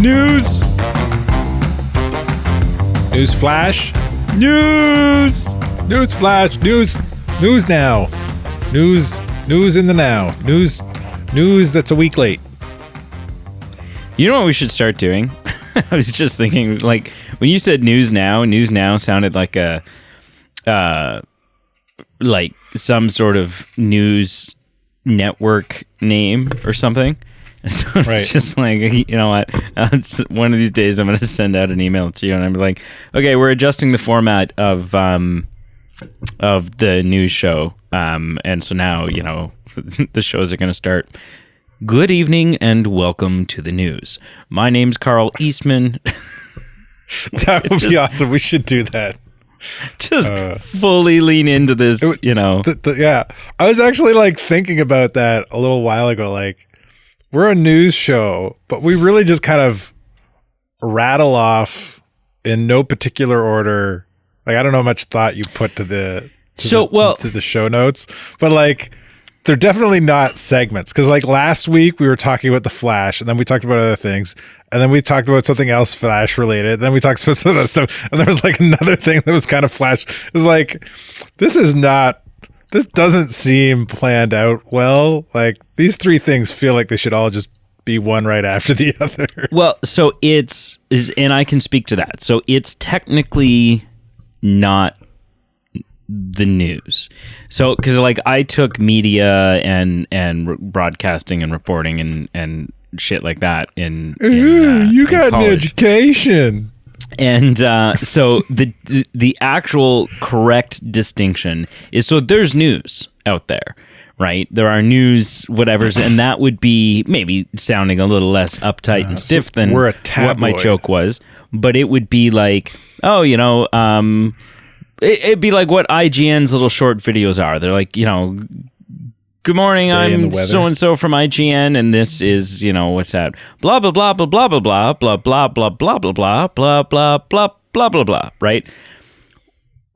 News. News flash. News. News flash. News now. News in the now. News that's a week late. You know what we should start doing? I was just thinking, like, when you said news now sounded like like some sort of news network name or something. So Right. it's just like, you know what? One of these days I'm going to send out an email to you and I'm like, okay, we're adjusting the format of the news show. And so now, you know, the shows are going to start. Good evening and welcome to the news. My name's Carl Eastman. That would be awesome. We should do that. Just fully lean into this, you know. Yeah. I was actually like thinking about that a little while ago. Like, we're a news show, but we really just kind of rattle off in no particular order. Like, I don't know how much thought you put to the show notes, but like, they're definitely not segments. Because like last week we were talking about the Flash, and then we talked about other things, and then we talked about something else Flash related. Then we talked about some other stuff, and there was like another thing that was kind of Flash. It was like, this doesn't seem planned out well. Like, these three things feel like they should all just be one right after the other. Well, so and I can speak to that. So it's technically not the news. So, because like I took media and broadcasting and reporting and shit like that you got college. an education. And so the actual correct distinction is, so there's news out there, right? There are news whatevers, and that would be maybe sounding a little less uptight and stiff than we're a what my tabloid. joke was, but it would be like, oh, you know, it'd be like what IGN's little short videos are. They're like, you know, good morning, I'm so-and-so from IGN, and this is, you know, what's that? Blah, blah, blah, blah, blah, blah, blah, blah, blah, blah, blah, blah, blah, blah, blah, blah, blah, blah, blah, right?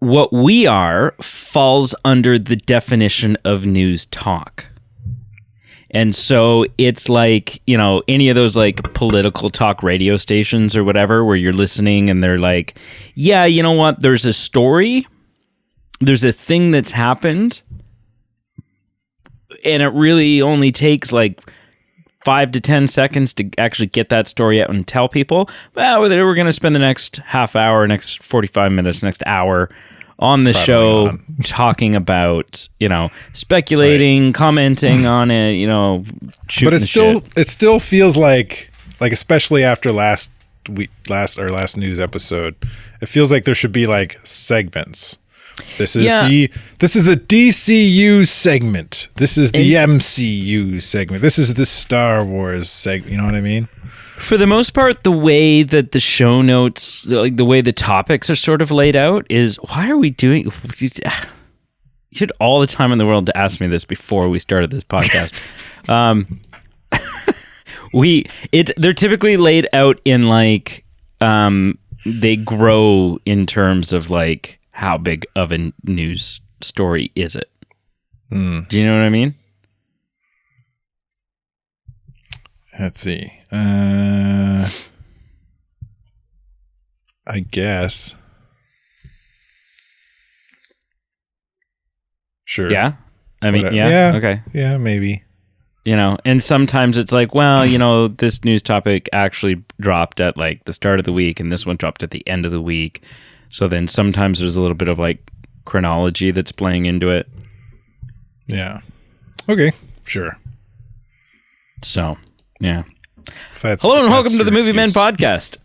What we are falls under the definition of news talk. And so it's like, you know, any of those like political talk radio stations or whatever where you're listening and they're like, yeah, you know what? There's a story. There's a thing that's happened. And it really only takes like 5 to 10 seconds to actually get that story out and tell people, well, we're going to spend the next half hour, next 45 minutes, next hour on the show talking about, you know, speculating, commenting on it, you know, shooting. But it still feels like especially after last news episode, it feels like there should be like segments. This is the DCU segment. This is the MCU segment. This is the Star Wars segment. You know what I mean? For the most part, the way that the show notes, like the way the topics are sort of laid out, is why are we doing? You had all the time in the world to ask me this before we started this podcast. They're typically laid out in like they grow in terms of like, how big of a news story is it? Do you know what I mean? Let's see. I guess. Sure. Yeah? I mean, yeah. Okay. Yeah, maybe. You know, and sometimes it's like, well, you know, this news topic actually dropped at like the start of the week and this one dropped at the end of the week. So then sometimes there's a little bit of like chronology that's playing into it. Yeah. Okay. Sure. So, yeah. Hello and welcome to the Movie Men podcast.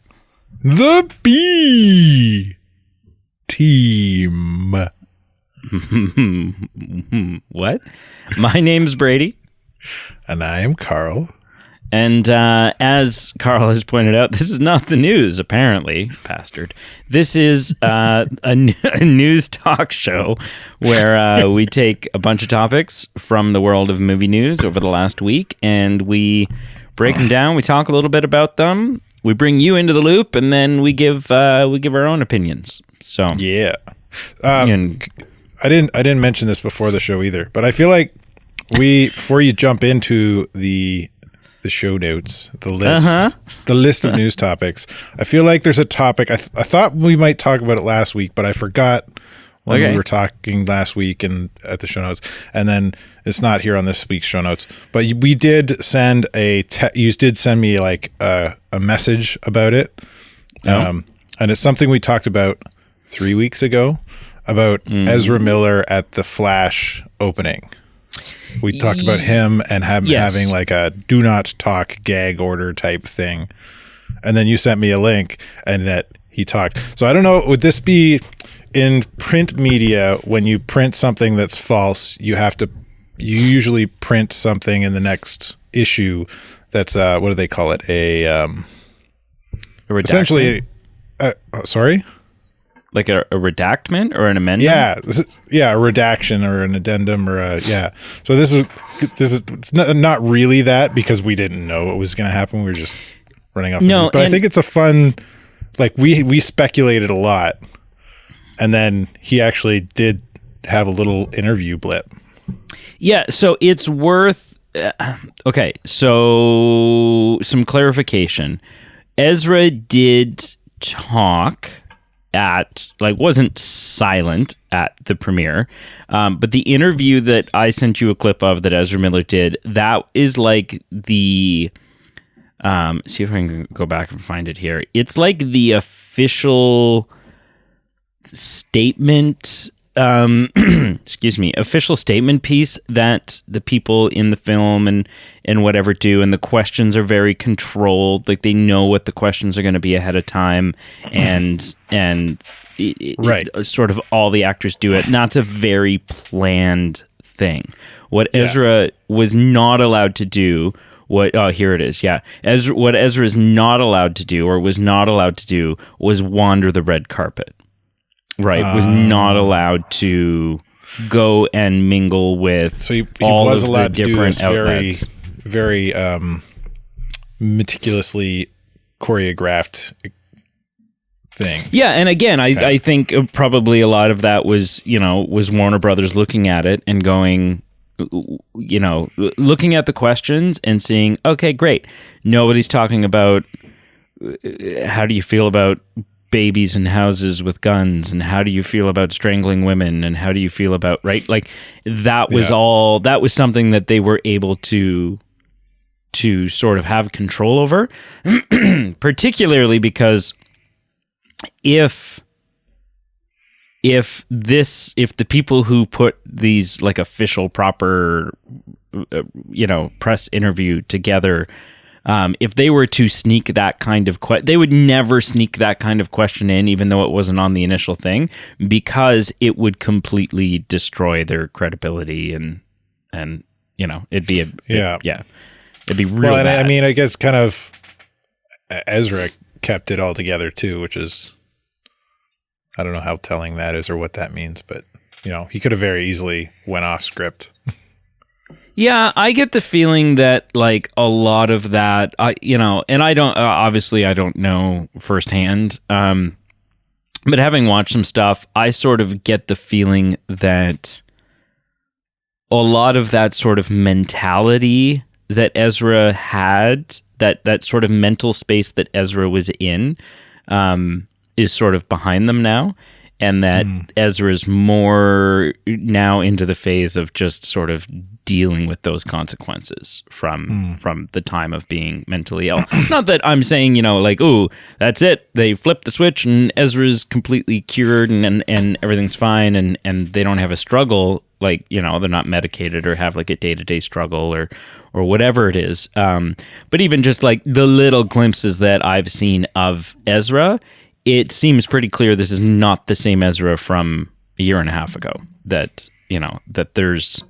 The B Team. What? My name's Brady. And I am Carl. And as Carl has pointed out, this is not the news, apparently, bastard. This is a news talk show where we take a bunch of topics from the world of movie news over the last week, and we break them down. We talk a little bit about them. We bring you into the loop, and then we give our own opinions. So yeah, I didn't mention this before the show either, but I feel like before you jump into the the show notes, the list of news topics. I feel like there's a topic. I thought we might talk about it last week, but I forgot when we were talking last week and at the show notes, and then it's not here on this week's show notes. But we did send you did send me like a message about it, and it's something we talked about 3 weeks ago about Ezra Miller at the Flash opening. We talked about him and having like a do not talk gag order type thing, and then you sent me a link and that he talked. So I don't know. Would this be in print media, when you print something that's false, you usually print something in the next issue that's what do they call it? A essentially sorry? Like a redactment or an amendment? Yeah, a redaction or an addendum or So this is it's not really that, because we didn't know what was going to happen. We were just running off. But I think it's a fun, like we speculated a lot. And then he actually did have a little interview blip. Yeah, so it's worth... okay, so some clarification. Ezra did talk wasn't silent at the premiere, but the interview that I sent you a clip of that Ezra Miller did, that is like the... see if I can go back and find it here. It's like the official... statement official statement piece that the people in the film and whatever do, and the questions are very controlled, like they know what the questions are going to be ahead of time, and sort of all the actors do it. And that's a very planned thing. What Ezra was not allowed to do, what Ezra is not allowed to do, or was not allowed to do, was wander the red carpet. Right, was not allowed to go and mingle with he all was of allowed the different to do outlets. Very meticulously choreographed thing. Yeah, and again, I think probably a lot of that was Warner Brothers looking at it and going, looking at the questions and seeing, okay, great, nobody's talking about how do you feel about babies in houses with guns, and how do you feel about strangling women, and how do you feel about that was something that they were able to sort of have control over. Particularly because if the people who put these like official proper press interview together, if they were to sneak that kind of they would never sneak that kind of question in, even though it wasn't on the initial thing, because it would completely destroy their credibility, and it'd be it'd be real bad. I mean, I guess kind of Ezra kept it all together too, which is, I don't know how telling that is or what that means, but he could have very easily went off script. Yeah, I get the feeling that like a lot of that, and I don't, obviously I don't know firsthand, but having watched some stuff, I sort of get the feeling that a lot of that sort of mentality that Ezra had, that sort of mental space that Ezra was in, is sort of behind them now. And that Ezra's more now into the phase of just sort of dealing with those consequences from the time of being mentally ill. Not that I'm saying, ooh, that's it. They flipped the switch and Ezra's completely cured and everything's fine and they don't have a struggle. Like, they're not medicated or have like a day-to-day struggle or whatever it is. But even just like the little glimpses that I've seen of Ezra, it seems pretty clear this is not the same Ezra from a year and a half ago. That that there's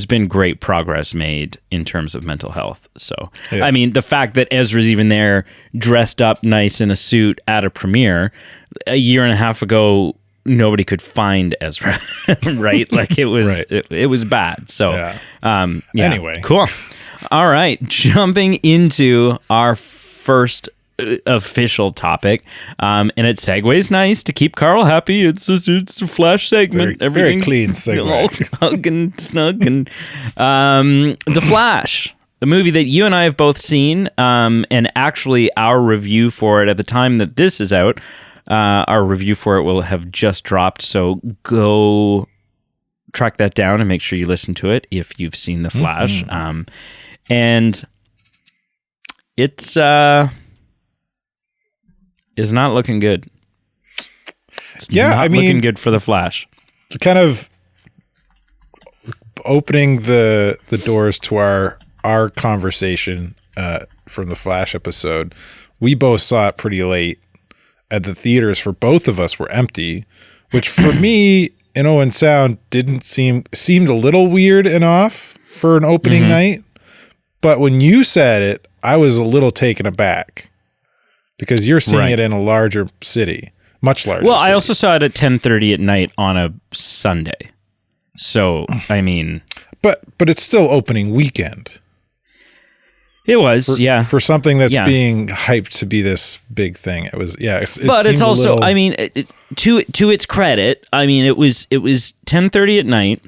been great progress made in terms of mental health. So, yeah. I mean, the fact that Ezra's even there, dressed up nice in a suit at a premiere, a year and a half ago, nobody could find Ezra, right? Like it was, right. it was bad. So, anyway, cool. All right, jumping into our first official topic, and it segues nice to keep Carl happy. It's a Flash segment. Very clean segue. All hug and snug and the Flash. the movie that you and I have both seen, and actually our review for it at the time that this is out, our review for it will have just dropped. So go track that down and make sure you listen to it if you've seen The Flash. And it's is not looking good. It's not looking good for The Flash. Kind of opening the doors to our conversation from the Flash episode. We both saw it pretty late, and the theaters for both of us were empty, which for me, in Owen Sound, seemed a little weird and off for an opening night. But when you said it, I was a little taken aback because you're seeing it in a larger city, much larger. Well, city. I also saw it at 10:30 at night on a Sunday. So, I mean, but it's still opening weekend. It was, for something that's being hyped to be this big thing. It was, but it's also, I mean, to its credit, I mean, it was 10:30 at night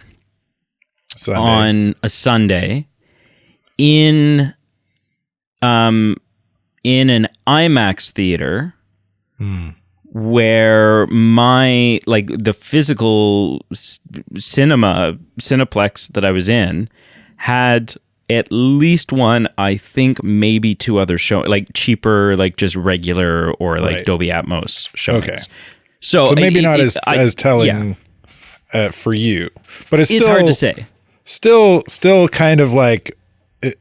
on a Sunday in an IMAX theater where the physical Cineplex that I was in had at least one, I think maybe two other show, like cheaper, like just regular or like Dolby Atmos showings. Okay. So maybe not as telling for you, but it's still hard to say. Still kind of like, it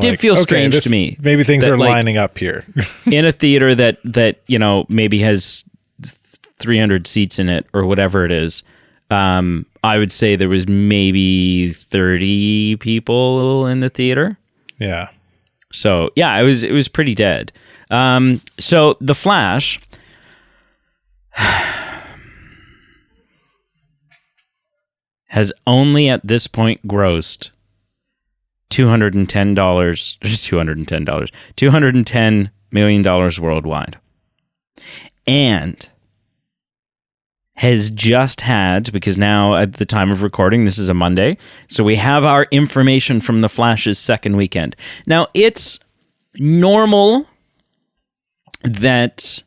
did feel strange to me. Maybe things are lining up here. In a theater that, you know, maybe has 300 seats in it or whatever it is. I would say there was maybe 30 people in the theater. Yeah. So yeah, it was pretty dead. So The Flash has only at this point grossed $210 million worldwide. And has just had, because now at the time of recording, this is a Monday, so we have our information from The Flash's second weekend. Now, it's normal that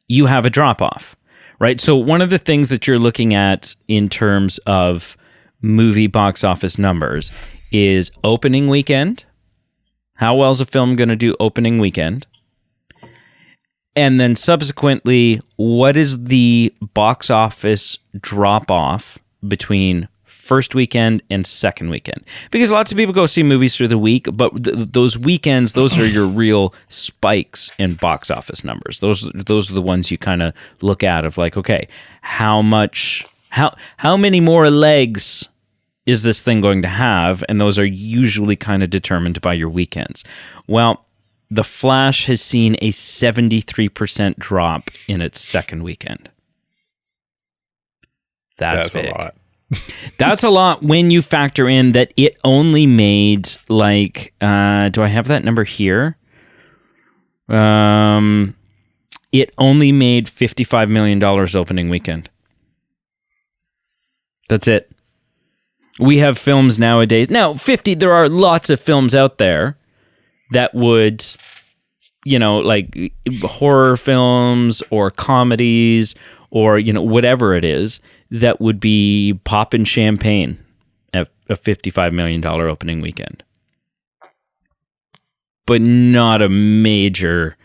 you have a drop-off, right? So one of the things that you're looking at in terms of movie box office numbers is opening weekend. How well is a film going to do opening weekend? And then subsequently, what is the box office drop-off between first weekend and second weekend? Because lots of people go see movies through the week, but those weekends, those are your real spikes in box office numbers. Those are the ones you kind of look at of like, okay, how many more legs is this thing going to have? And those are usually kind of determined by your weekends. Well, The Flash has seen a 73% drop in its second weekend. That's big. A lot. That's a lot when you factor in that it only made like, do I have that number here? It only made $55 million opening weekend. That's it. We have films nowadays. Now, there are lots of films out there that would, you know, like horror films or comedies or, you know, whatever it is that would be popping champagne at a $55 million opening weekend. But not a major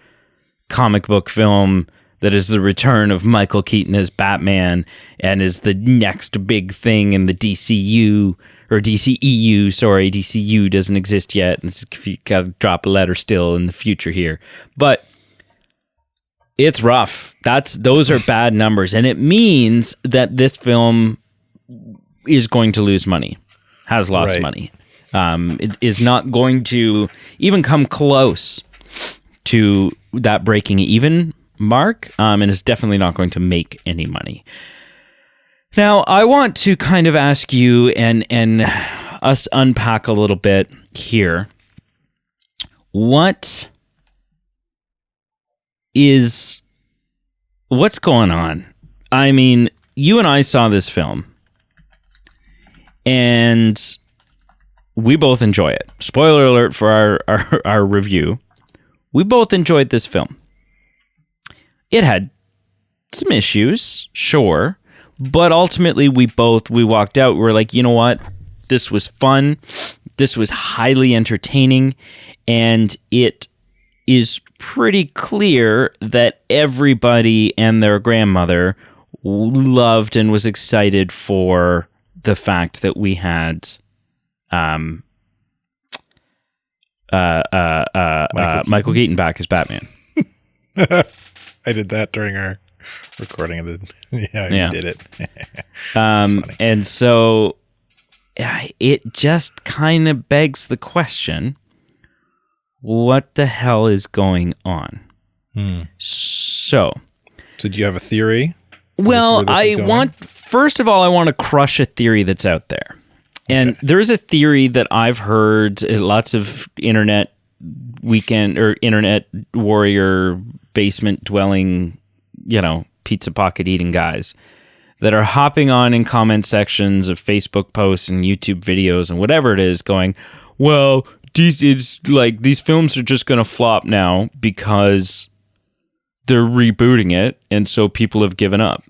comic book film that is the return of Michael Keaton as Batman and is the next big thing in the DCU. Or DCEU, sorry, DCU doesn't exist yet. You got to drop a letter still in the future here. But it's rough. Those are bad numbers. And it means that this film is going to lose money, has lost money. It is not going to even come close to that breaking even mark, and is definitely not going to make any money. Now, I want to kind of ask you and us unpack a little bit here. What's going on? I mean, you and I saw this film, and we both enjoy it. Spoiler alert for our review. We both enjoyed this film. It had some issues, sure, but ultimately we walked out. We were like, you know what? This was fun. This was highly entertaining, and it is pretty clear that everybody and their grandmother loved and was excited for the fact that we had Michael Keaton back as Batman. I did that during our recording of the. You did it. And so it just kind of begs the question: what the hell is going on? So do you have a theory? Well, first of all, I want to crush a theory that's out there. And there is a theory that I've heard lots of internet warrior basement dwelling, pizza pocket eating guys that are hopping on in comment sections of Facebook posts and YouTube videos and whatever it is going, well, these films are just going to flop now because they're rebooting it, and so people have given up.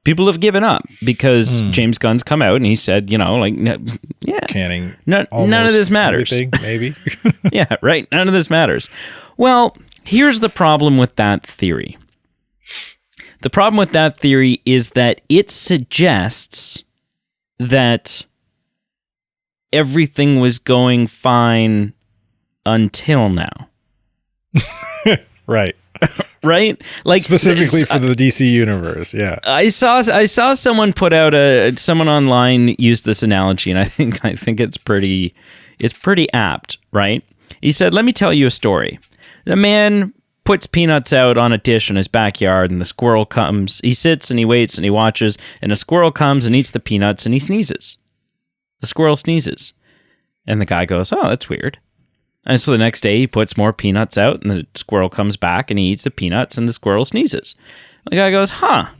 People have given up because James Gunn's come out and he said, canning. None of this matters. Maybe. Yeah, right. None of this matters. Well, here's the problem with that theory. The problem with that theory is that it suggests that everything was going fine until now. Right. Right? Like specifically for the DC universe, yeah. I saw someone put out someone online used this analogy, and I think it's pretty apt, right? He said, "Let me tell you a story. A man puts peanuts out on a dish in his backyard, and the squirrel comes. He sits and he waits and he watches, and a squirrel comes and eats the peanuts, and he sneezes. The squirrel sneezes, and the guy goes, "Oh, that's weird." And so the next day he puts more peanuts out and the squirrel comes back and he eats the peanuts and the squirrel sneezes. The guy goes, huh.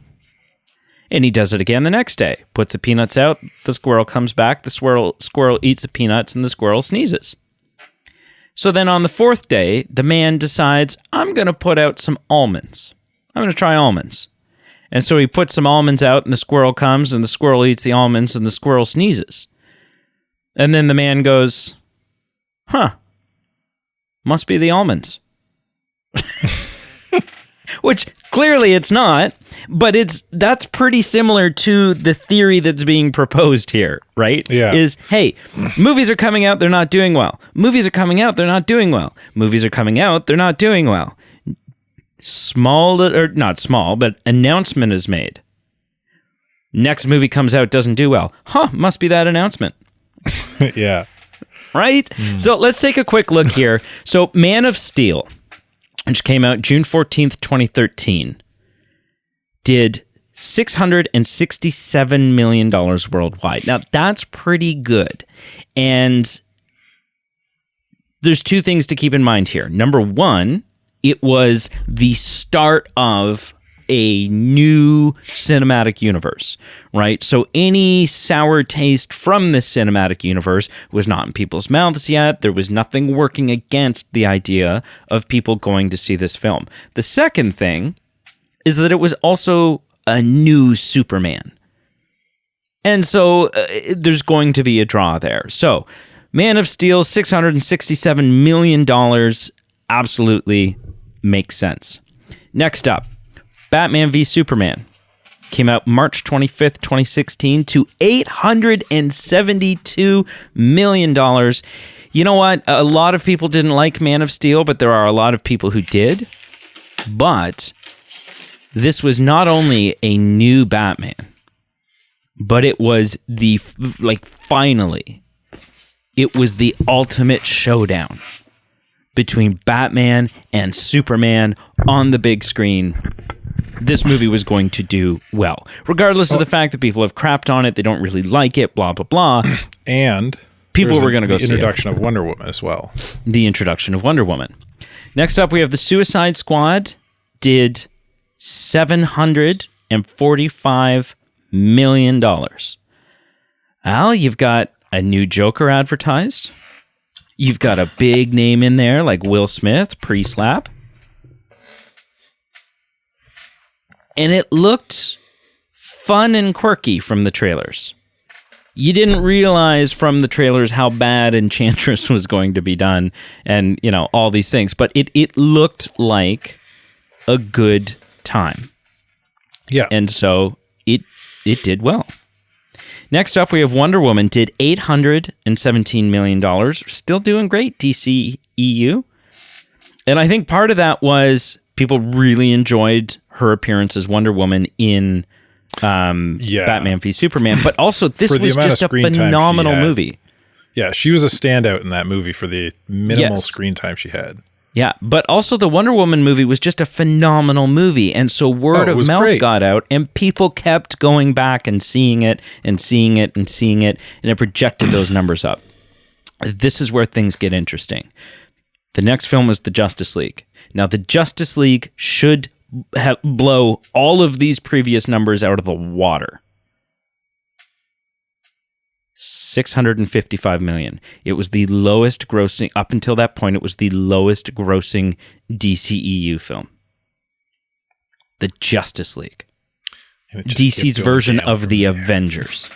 And he does it again the next day. Puts the peanuts out, the squirrel comes back, the squirrel eats the peanuts and the squirrel sneezes. So then on the fourth day, the man decides, I'm going to put out some almonds. I'm going to try almonds. And so he puts some almonds out and the squirrel comes and the squirrel eats the almonds and the squirrel sneezes. And then the man goes, huh. Must be the almonds. Which clearly it's not, but that's pretty similar to the theory that's being proposed here, right? Yeah. Is, hey, movies are coming out, they're not doing well. Movies are coming out, they're not doing well. Movies are coming out, they're not doing well. Not small, but announcement is made. Next movie comes out, doesn't do well. Huh, must be that announcement. Yeah. Right? So let's take a quick look here. So Man of Steel, which came out June 14th, 2013, did $667 million worldwide. Now, that's pretty good. And there's two things to keep in mind here. Number one, it was the start of a new cinematic universe, right? So any sour taste from this cinematic universe was not in people's mouths yet. There was nothing working against the idea of people going to see this film. The second thing is that it was also a new Superman. And so there's going to be a draw there. So Man of Steel, $667 million, absolutely makes sense. Next up, Batman v Superman came out March 25th, 2016 to $872 million. You know what? A lot of people didn't like Man of Steel, but there are a lot of people who did. But this was not only a new Batman, but it was finally, it was the ultimate showdown between Batman and Superman on the big screen. This movie was going to do well, regardless of the fact that people have crapped on it, they don't really like it, blah, blah, blah. And people were going to go see it. The introduction of Wonder Woman as well. The introduction of Wonder Woman. Next up, we have The Suicide Squad, did $745 million. Al, you've got a new Joker advertised. You've got a big name in there like Will Smith, pre-slap. And it looked fun and quirky from the trailers. You didn't realize from the trailers how bad Enchantress was going to be done and, all these things. But it looked like a good time. Yeah. And so it did well. Next up, we have Wonder Woman, did $817 million. Still doing great, DC EU. And I think part of that was people really enjoyed her appearance as Wonder Woman in Batman v Superman. But also, this was just a phenomenal movie. Yeah, she was a standout in that movie for the minimal screen time she had. Yeah, but also the Wonder Woman movie was just a phenomenal movie. And so word of mouth got out, and people kept going back and seeing it and seeing it and seeing it, and it projected those numbers up. This is where things get interesting. The next film was the Justice League. Now, the Justice League should blow all of these previous numbers out of the water. $655 million. It was the lowest grossing, up until that point, it was the lowest grossing DCEU film. The Justice League. DC's version of the Avengers.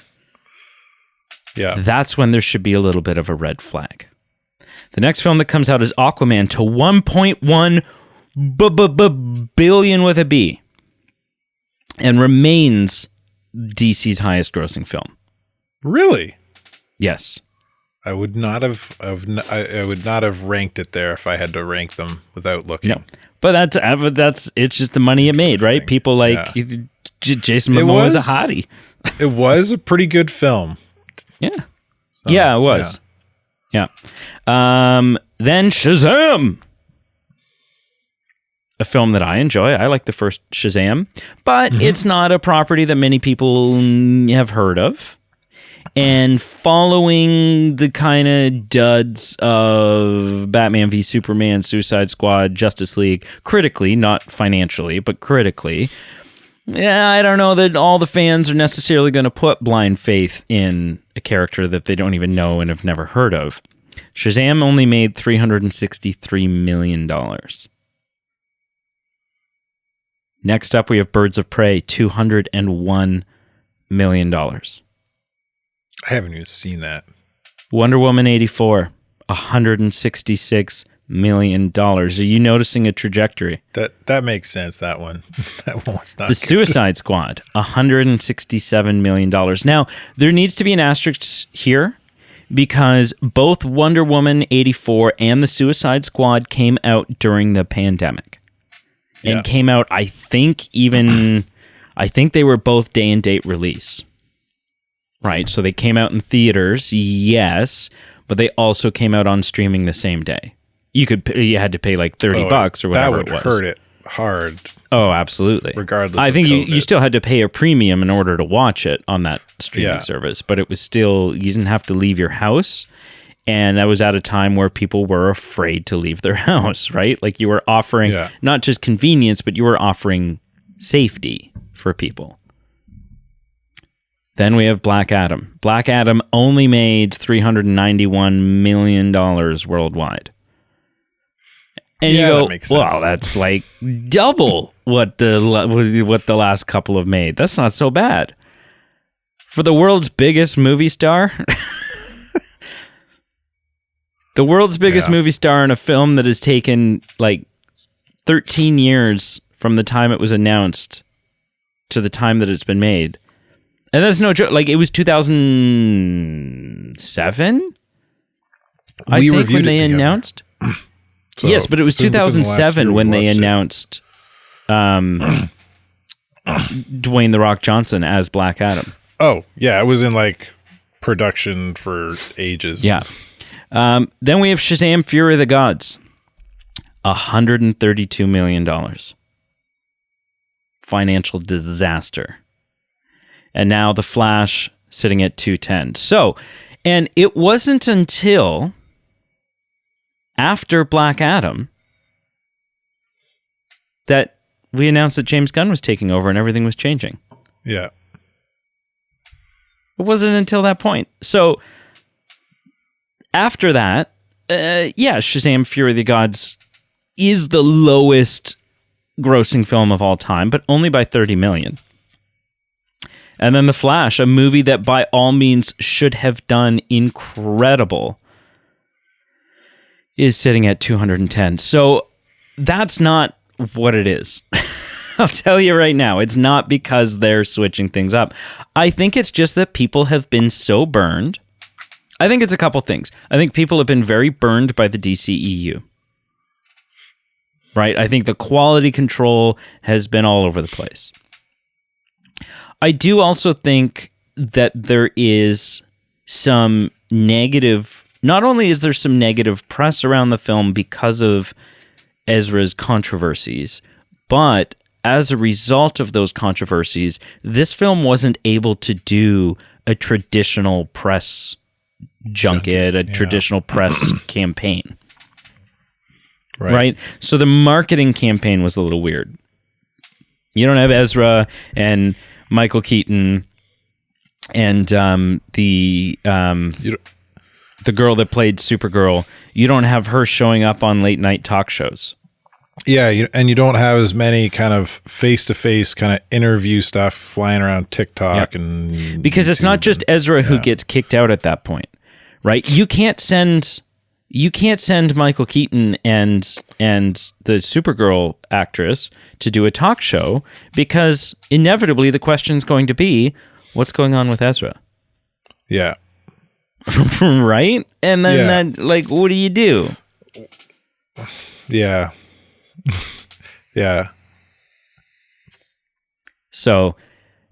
Yeah. That's when there should be a little bit of a red flag. The next film that comes out is Aquaman to 1.1 billion with a B, and remains DC's highest grossing film. Really? Yes. I would not have ranked it there if I had to rank them without looking. No, but that's it's just the money it made, right? People like Jason Momoa is a hottie. It was a pretty good film. Yeah. So, yeah, it was. Yeah. Then Shazam. A film that I enjoy. I like the first Shazam, but it's not a property that many people have heard of. And following the kind of duds of Batman v Superman, Suicide Squad, Justice League, critically, not financially, but critically, I don't know that all the fans are necessarily going to put blind faith in a character that they don't even know and have never heard of. Shazam only made $363 million. Next up, we have Birds of Prey, $201 million. I haven't even seen that. Wonder Woman 84, $166 million. Are you noticing a trajectory? That makes sense, that one. That one was not The Suicide Squad, $167 million. Now, there needs to be an asterisk here because both Wonder Woman 84 and The Suicide Squad came out during the pandemic. And came out, I think they were both day and date release. Right, so they came out in theaters, yes, but they also came out on streaming the same day. You had to pay like $30 or whatever it was. That would hurt it hard. Oh, absolutely. Regardless, I think of you still had to pay a premium in order to watch it on that streaming service, but it was still, you didn't have to leave your house, and that was at a time where people were afraid to leave their house, right? Like you were offering not just convenience, but you were offering safety for people. Then we have Black Adam. Black Adam only made $391 million worldwide. And you go, wow, that's like double what the last couple have made. That's not so bad. For the world's biggest movie star, the world's biggest movie star in a film that has taken like 13 years from the time it was announced to the time that it's been made. And that's no joke. Like, it was 2007, I think, when they announced. So, yes, but it was 2007 when they announced Dwayne The Rock Johnson as Black Adam. Oh, yeah. It was in, like, production for ages. Yeah. Then we have Shazam! Fury of the Gods. $132 million. Financial disaster. And now The Flash sitting at 210. So, and it wasn't until after Black Adam that we announced that James Gunn was taking over and everything was changing. Yeah. It wasn't until that point. So After that, Shazam! Fury of the Gods is the lowest grossing film of all time, but only by 30 million. And then The Flash, a movie that by all means should have done incredible, is sitting at 210. So that's not what it is. I'll tell you right now, it's not because they're switching things up. I think it's just that people have been so burned. I think it's a couple things. I think people have been very burned by the DCEU. Right? I think the quality control has been all over the place. I do also think that there is some negative, not only is there some negative press around the film because of Ezra's controversies, but as a result of those controversies, this film wasn't able to do a traditional press junket, traditional press campaign. Right? So the marketing campaign was a little weird. You don't have Ezra and Michael Keaton and the girl that played Supergirl. You don't have her showing up on late night talk shows. Yeah, and you don't have as many kind of face-to-face kind of interview stuff flying around TikTok and because it's not just Ezra who gets kicked out at that point, right? You can't send Michael Keaton and the Supergirl actress to do a talk show because inevitably the question's going to be, what's going on with Ezra? Yeah. Right? And then what do you do? Yeah. Yeah. So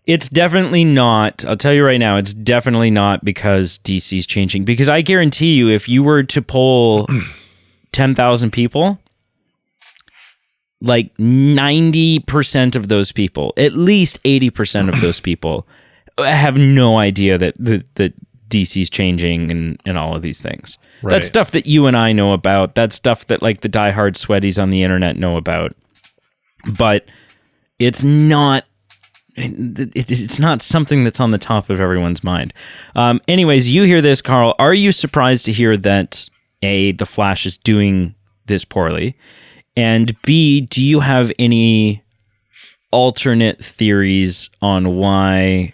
it's definitely not, I'll tell you right now, it's definitely not because DC's changing. Because I guarantee you, if you were to poll 10,000 people, like 90% of those people, at least 80% of those people have no idea that DC's changing and all of these things. Right. That's stuff that you and I know about. That's stuff that like the diehard sweaties on the internet know about. But it's not something that's on the top of everyone's mind. Anyways, you hear this, Carl. Are you surprised to hear that A, The Flash is doing this poorly? And B, do you have any alternate theories on why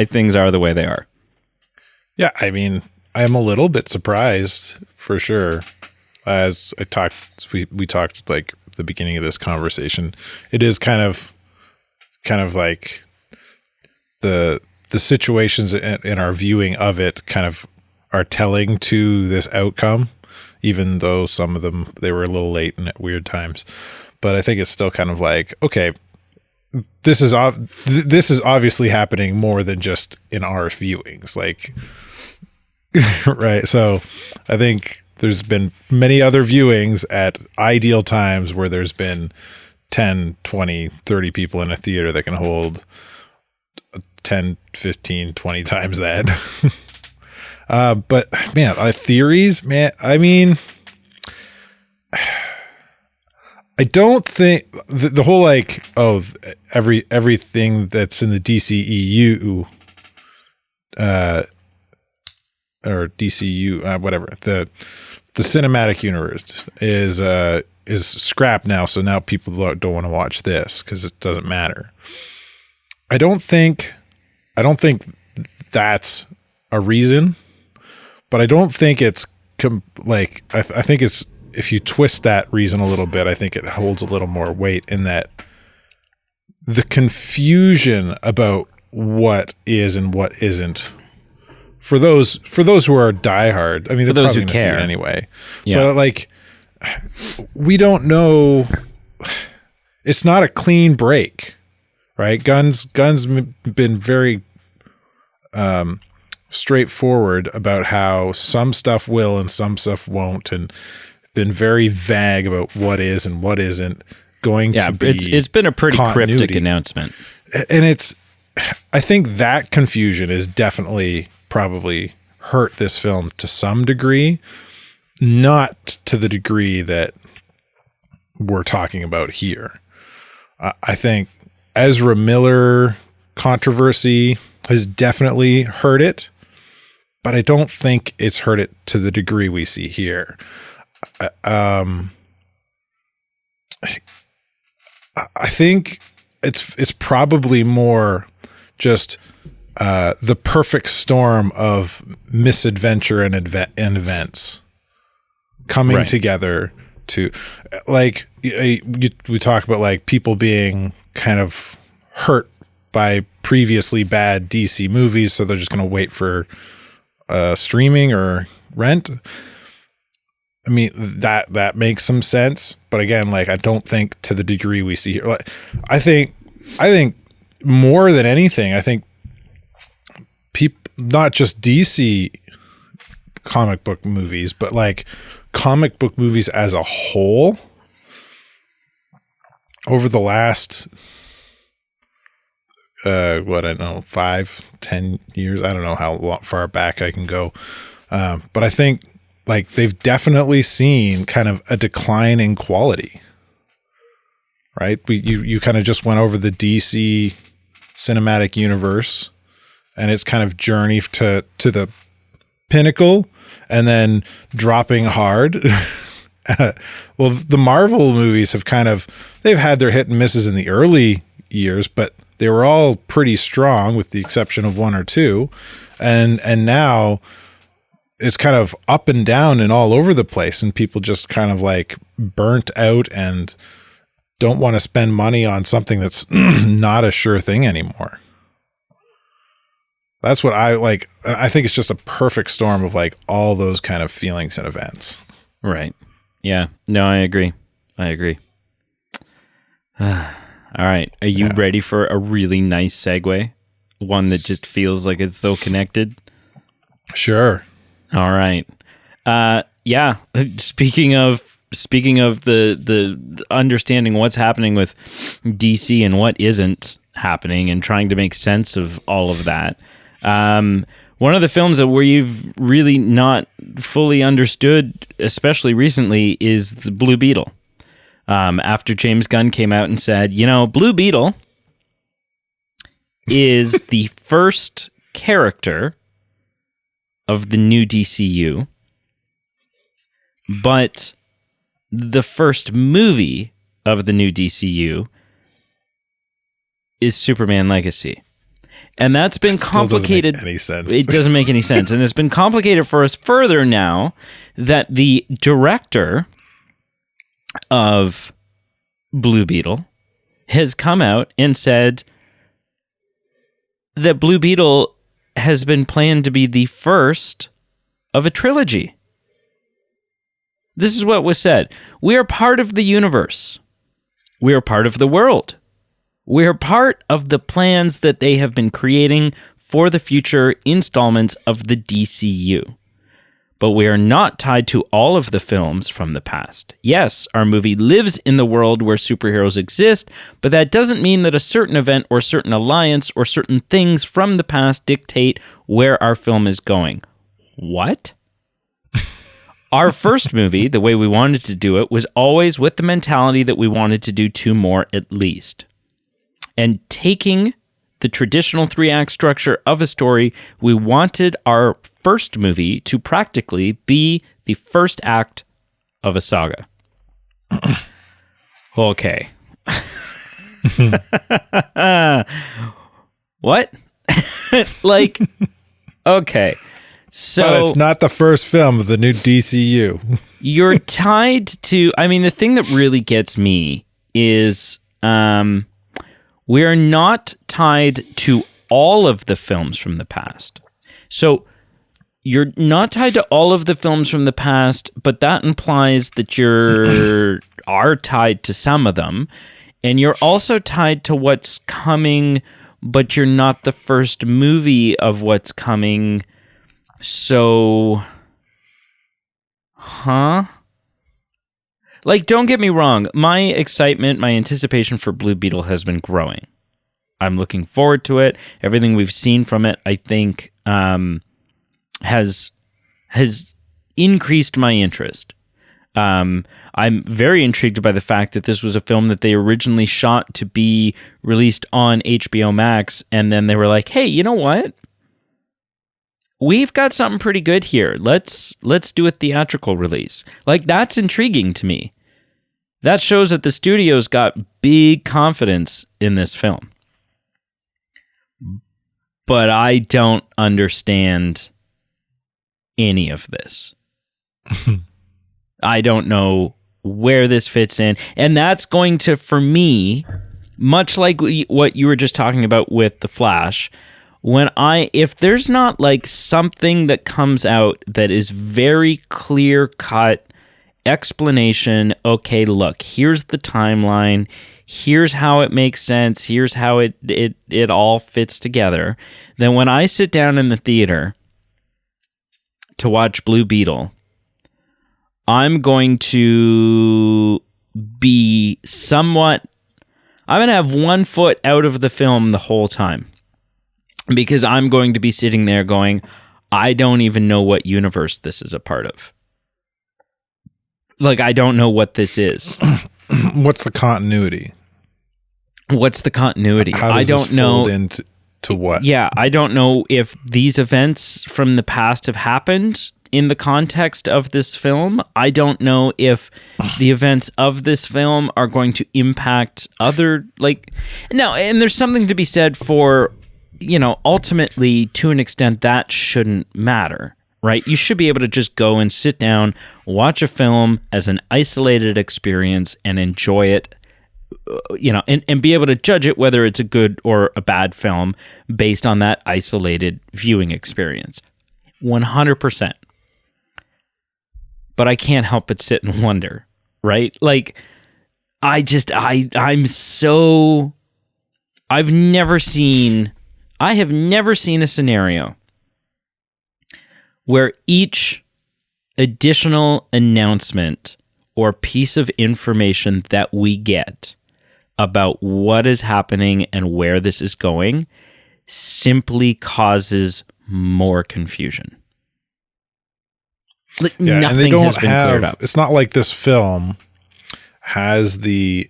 things are the way they are? Yeah, I mean, I'm a little bit surprised for sure. As we talked like the beginning of this conversation, it is kind of like the situations in our viewing of it kind of are telling to this outcome, even though some of them they were a little late and at weird times. But I think it's still kind of like, okay, this is obviously happening more than just in our viewings, like right. So I think there's been many other viewings at ideal times where there's been 10, 20, 30 people in a theater that can hold 10, 15, 20 times that. But man, theories, man, I mean, I don't think the whole like, everything that's in the DCEU, or DCU, whatever, the cinematic universe is scrapped now. So now people don't want to watch this because it doesn't matter. I don't think that's a reason, but I don't think it's I think it's, if you twist that reason a little bit, I think it holds a little more weight in that the confusion about what is and what isn't for those who are diehard. I mean, they're those probably who gonna see care it anyway. Yeah. But like, we don't know. It's not a clean break, right? Gunn's been very straightforward about how some stuff will and some stuff won't, and been very vague about what is and what isn't going to be. It's been a pretty cryptic announcement. And I think that confusion is definitely probably hurt this film to some degree, not to the degree that we're talking about here. I think Ezra Miller controversy has definitely hurt it. but I don't think it's hurt it to the degree we see here. I think it's probably more just the perfect storm of misadventure and events coming together to, like, we talk about like people being kind of hurt by previously bad DC movies, so they're just going to wait for streaming or rent. I mean, that makes some sense, but again, like, I don't think to the degree we see here. Like, I think more than anything, I think people, not just DC comic book movies, but like comic book movies as a whole over the last 5-10 years, I don't know how far back I can go, but I think like they've definitely seen kind of a decline in quality, right? You kind of just went over the DC cinematic universe and its kind of journey to the pinnacle and then dropping hard. Well, the Marvel movies have they've had their hit and misses in the early years, but they were all pretty strong with the exception of one or two. And now it's kind of up and down and all over the place, and people just kind of like burnt out and don't want to spend money on something that's not a sure thing anymore. That's what I like. I think it's just a perfect storm of like all those kind of feelings and events. Right. Yeah. No, I agree. All right. Are you ready for a really nice segue? One that just feels like it's so connected? Sure. All right. Yeah. Speaking of the understanding what's happening with DC and what isn't happening and trying to make sense of all of that. One of the films that we've really not fully understood, especially recently, is the Blue Beetle. After James Gunn came out and said, Blue Beetle is the first character of the new DCU, but the first movie of the new DCU is Superman Legacy. And that's been complicated. Doesn't make any sense. It doesn't make any sense. And it's been complicated for us further now that the director of Blue Beetle has come out and said that Blue Beetle has been planned to be the first of a trilogy. This is what was said. We are part of the universe. We are part of the world. We are part of the plans that they have been creating for the future installments of the DCU. But we are not tied to all of the films from the past. Yes, our movie lives in the world where superheroes exist, but that doesn't mean that a certain event or certain alliance or certain things from the past dictate where our film is going. What? Our first movie, the way we wanted to do it, was always with the mentality that we wanted to do 2 more at least. And taking the traditional 3-act structure of a story, we wanted our first movie to practically be the first act of a saga. Okay. What? Like, okay. So, but it's not the first film of the new DCU. You're tied to, the thing that really gets me is we're not tied to all of the films from the past. So you're not tied to all of the films from the past, but that implies that you are tied to some of them. And you're also tied to what's coming, but you're not the first movie of what's coming. So, like, don't get me wrong. My excitement, my anticipation for Blue Beetle has been growing. I'm looking forward to it. Everything we've seen from it, I think, has increased my interest. I'm very intrigued by the fact that this was a film that they originally shot to be released on HBO Max, and then they were like, hey, you know what? we've got something pretty good here. Let's do a theatrical release. Like, that's intriguing to me. That shows that the studio's got big confidence in this film. But I don't understand any of this. I don't know where this fits in. And that's going to, for me, much like what you were just talking about with The Flash, if there's not like something that comes out that is very clear cut explanation, okay, look, here's the timeline, here's how it makes sense, here's how it all fits together, then when I sit down in the theater to watch Blue Beetle, I'm going to have one foot out of the film the whole time, because I'm going to be sitting there going, I don't even know what universe this is a part of. Like, I don't know what this is. What's the continuity? What's the continuity? How does this fold into what? Yeah, I don't know if these events from the past have happened in the context of this film. I don't know if the events of this film are going to impact other, like, no, and there's something to be said for, ultimately, to an extent, that shouldn't matter. Right? You should be able to just go and sit down, watch a film as an isolated experience and enjoy it, and be able to judge it whether it's a good or a bad film based on that isolated viewing experience. 100%. But I can't help but sit and wonder, right? Like, I've never seen a scenario where each additional announcement or piece of information that we get about what is happening and where this is going simply causes more confusion. Like, nothing has been cleared up. It's not like this film has the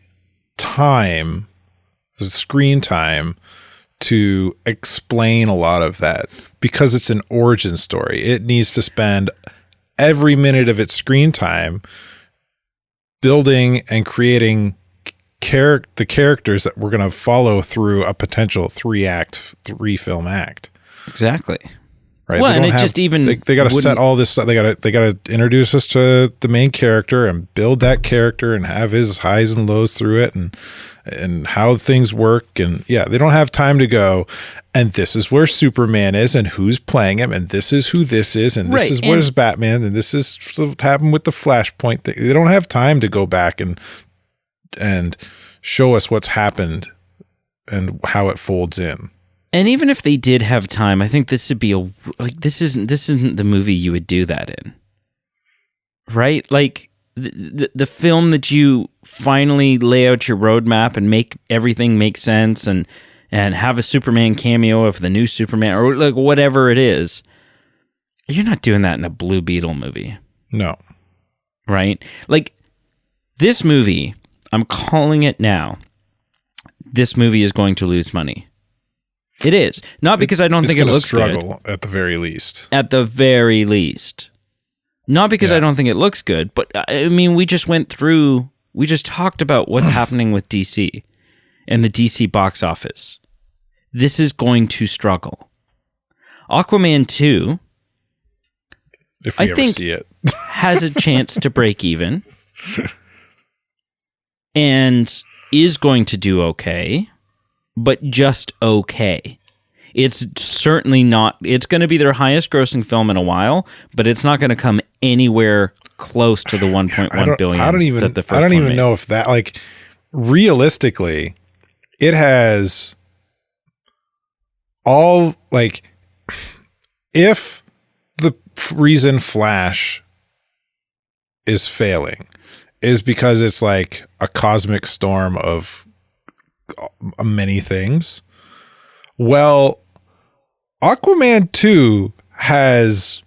screen time to explain a lot of that, because it's an origin story. It needs to spend every minute of its screen time building and creating the characters that we're going to follow through a potential three film act. Exactly. Right. Well, and it just even they got to set all this stuff. They got to introduce us to the main character and build that character and have his highs and lows through it and how things work. And yeah, they don't have time to go, and this is where Superman is and who's playing him, and this is who this is, and this is where's Batman, and this is what happened with the Flashpoint. They don't have time to go back and show us what's happened and how it folds in. And even if they did have time, I think this would be this isn't the movie you would do that in, right? Like the film that you finally lay out your roadmap and make everything make sense and have a Superman cameo of the new Superman or like whatever it is. You're not doing that in a Blue Beetle movie. No. Right? Like, this movie, I'm calling it now, this movie is going to lose money. It is. Not because I don't think it looks good. It's going to struggle at the very least. At the very least. Not because I don't think it looks good, but I mean, we just talked about what's happening with DC and the DC box office. This is going to struggle. Aquaman 2, if we ever see it, has a chance to break even and is going to do okay, but just okay. It's certainly not, it's going to be their highest grossing film in a while, but it's not going to come anywhere close to the 1.1 billion that the first one I don't even made. know if that, like, realistically, it has all, like, if the reason Flash is failing is because it's like a cosmic storm of many things, well, Aquaman 2 has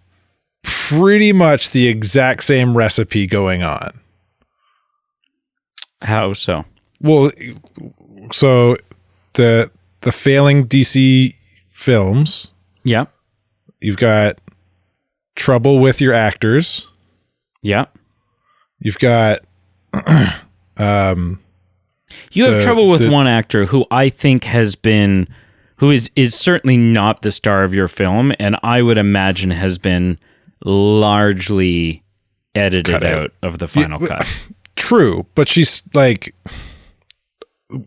pretty much the exact same recipe going on. How so? Well, so the failing DC films, yeah, You've got trouble with your actors. Yeah. You've got you have trouble with one actor who I think who is certainly not the star of your film, and I would imagine has been largely edited out of the final cut. True, but she's like,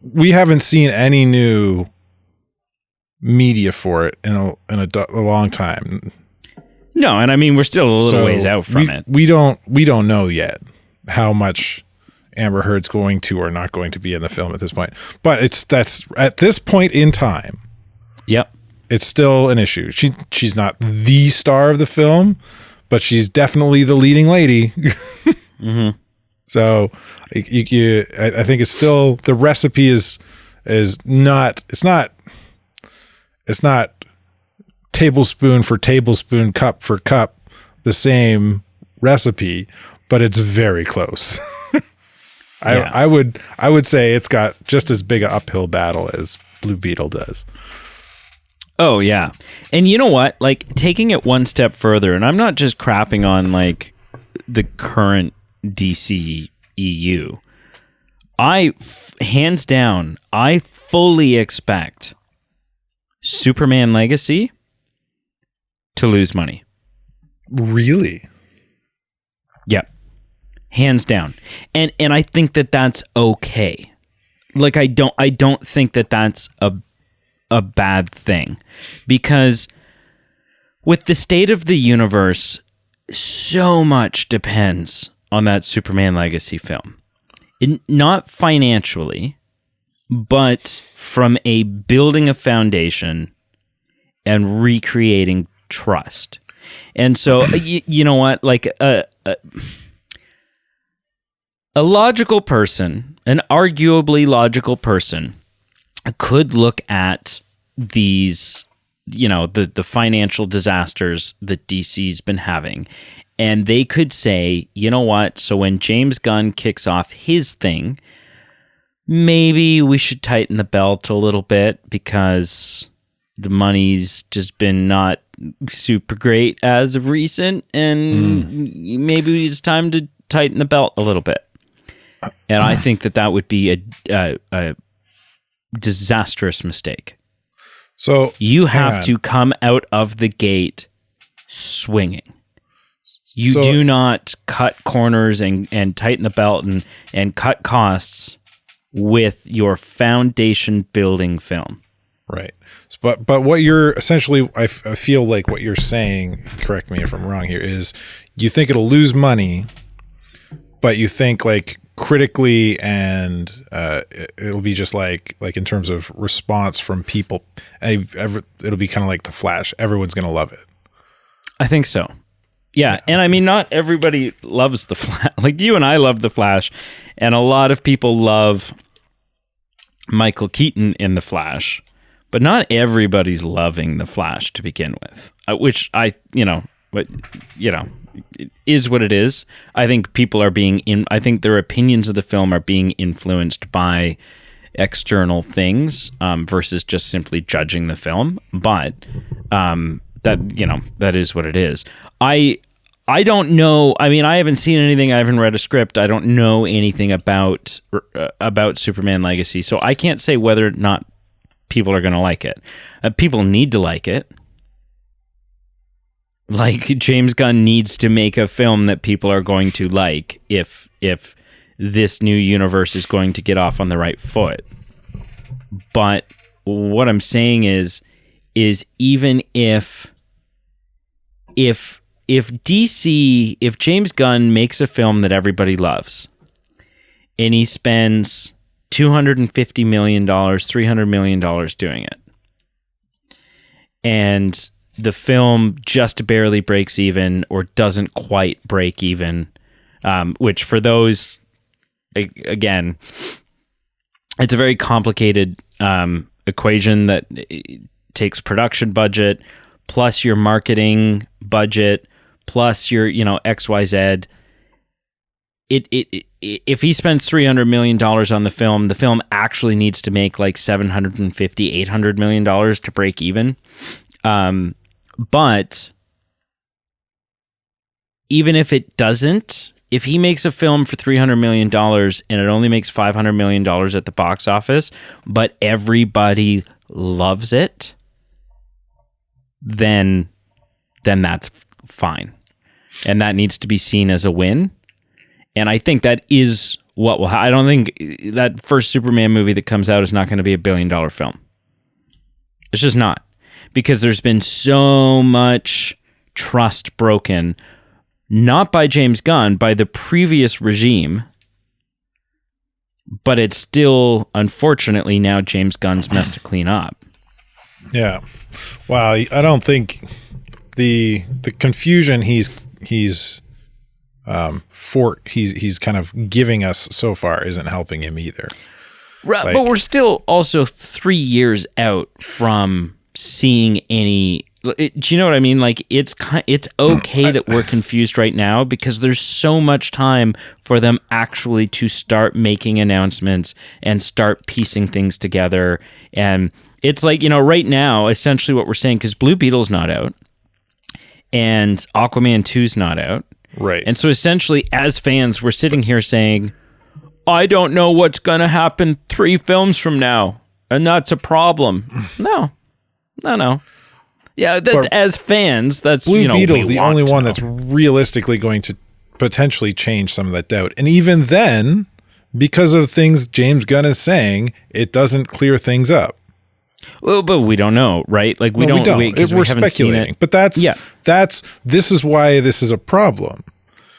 we haven't seen any new media for it in a long time. No, and I mean we're still a little ways out from it. We don't know yet how much Amber Heard's going to or not going to be in the film at this point. But that's at this point in time. Yep. It's still an issue. She's not the star of the film, but she's definitely the leading lady. Mm-hmm. So I think it's still, the recipe is not, it's not tablespoon for tablespoon, cup for cup, the same recipe, but it's very close. Yeah. I would say it's got just as big an uphill battle as Blue Beetle does. Oh yeah. And you know what? Like, taking it one step further, and I'm not just crapping on like the current DC EU. Hands down, I fully expect Superman Legacy to lose money. Really? Yep. Hands down. And I think that that's okay. Like, I don't think that that's a bad thing, because with the state of the universe, so much depends on that Superman Legacy film. Not financially, but from a building a foundation and recreating trust. And so, you know what? Like a logical person, an arguably logical person, could look at these, you know, the financial disasters that DC's been having, and they could say, you know what? So when James Gunn kicks off his thing, maybe we should tighten the belt a little bit because the money's just been not super great as of recent, and maybe it's time to tighten the belt a little bit. And I think that would be a disastrous mistake. So you have to come out of the gate swinging. You do not cut corners and tighten the belt and cut costs with your foundation building film. Right. But what you're essentially, I feel like what you're saying, correct me if I'm wrong here, is you think it'll lose money, but you think like critically and it'll be just like in terms of response from people, it'll be kind of like The Flash. Everyone's going to love it. I think so. Yeah. And I mean, not everybody loves The Flash. Like, you and I love The Flash, and a lot of people love Michael Keaton in The Flash, but not everybody's loving The Flash to begin with, which it is what it is. I think people are I think their opinions of the film are being influenced by external things versus just simply judging the film. But that is what it is. I don't know. I mean, I haven't seen anything. I haven't read a script. I don't know anything about Superman Legacy, so I can't say whether or not people are going to like it. People need to like it. Like, James Gunn needs to make a film that people are going to like if this new universe is going to get off on the right foot. But what I'm saying is even if DC, if James Gunn makes a film that everybody loves, and he spends $250 million, $300 million doing it, and the film just barely breaks even or doesn't quite break even, which for those, again, it's a very complicated equation that takes production budget plus your marketing budget plus your, XYZ. If he spends $300 million on the film actually needs to make like $750, $800 million to break even. But even if it doesn't, if he makes a film for $300 million and it only makes $500 million at the box office, but everybody loves it, then that's fine. And that needs to be seen as a win. And I think that is what will I don't think that first Superman movie that comes out is not going to be a $1 billion film. It's just not. Because there's been so much trust broken, not by James Gunn, by the previous regime, but it's still, unfortunately, now James Gunn's mess to clean up. Yeah. Well, I don't think the confusion he's kind of giving us so far isn't helping him either. Right, like, but we're still also 3 years out from seeing any. Do you know what I mean? Like it's okay that we're confused right now because there's so much time for them actually to start making announcements and start piecing things together. And it's like, right now, essentially what we're saying, because Blue Beetle's not out and Aquaman 2's not out. Right. And so essentially as fans, we're sitting here saying, I don't know what's going to happen 3 films from now. And that's a problem. No. Yeah, as fans, that's Blue Beetle's the only one that's realistically going to potentially change some of that doubt. And even then, because of things James Gunn is saying, it doesn't clear things up. Well, but we don't know, right? Like we don't. We're speculating. But this is why this is a problem.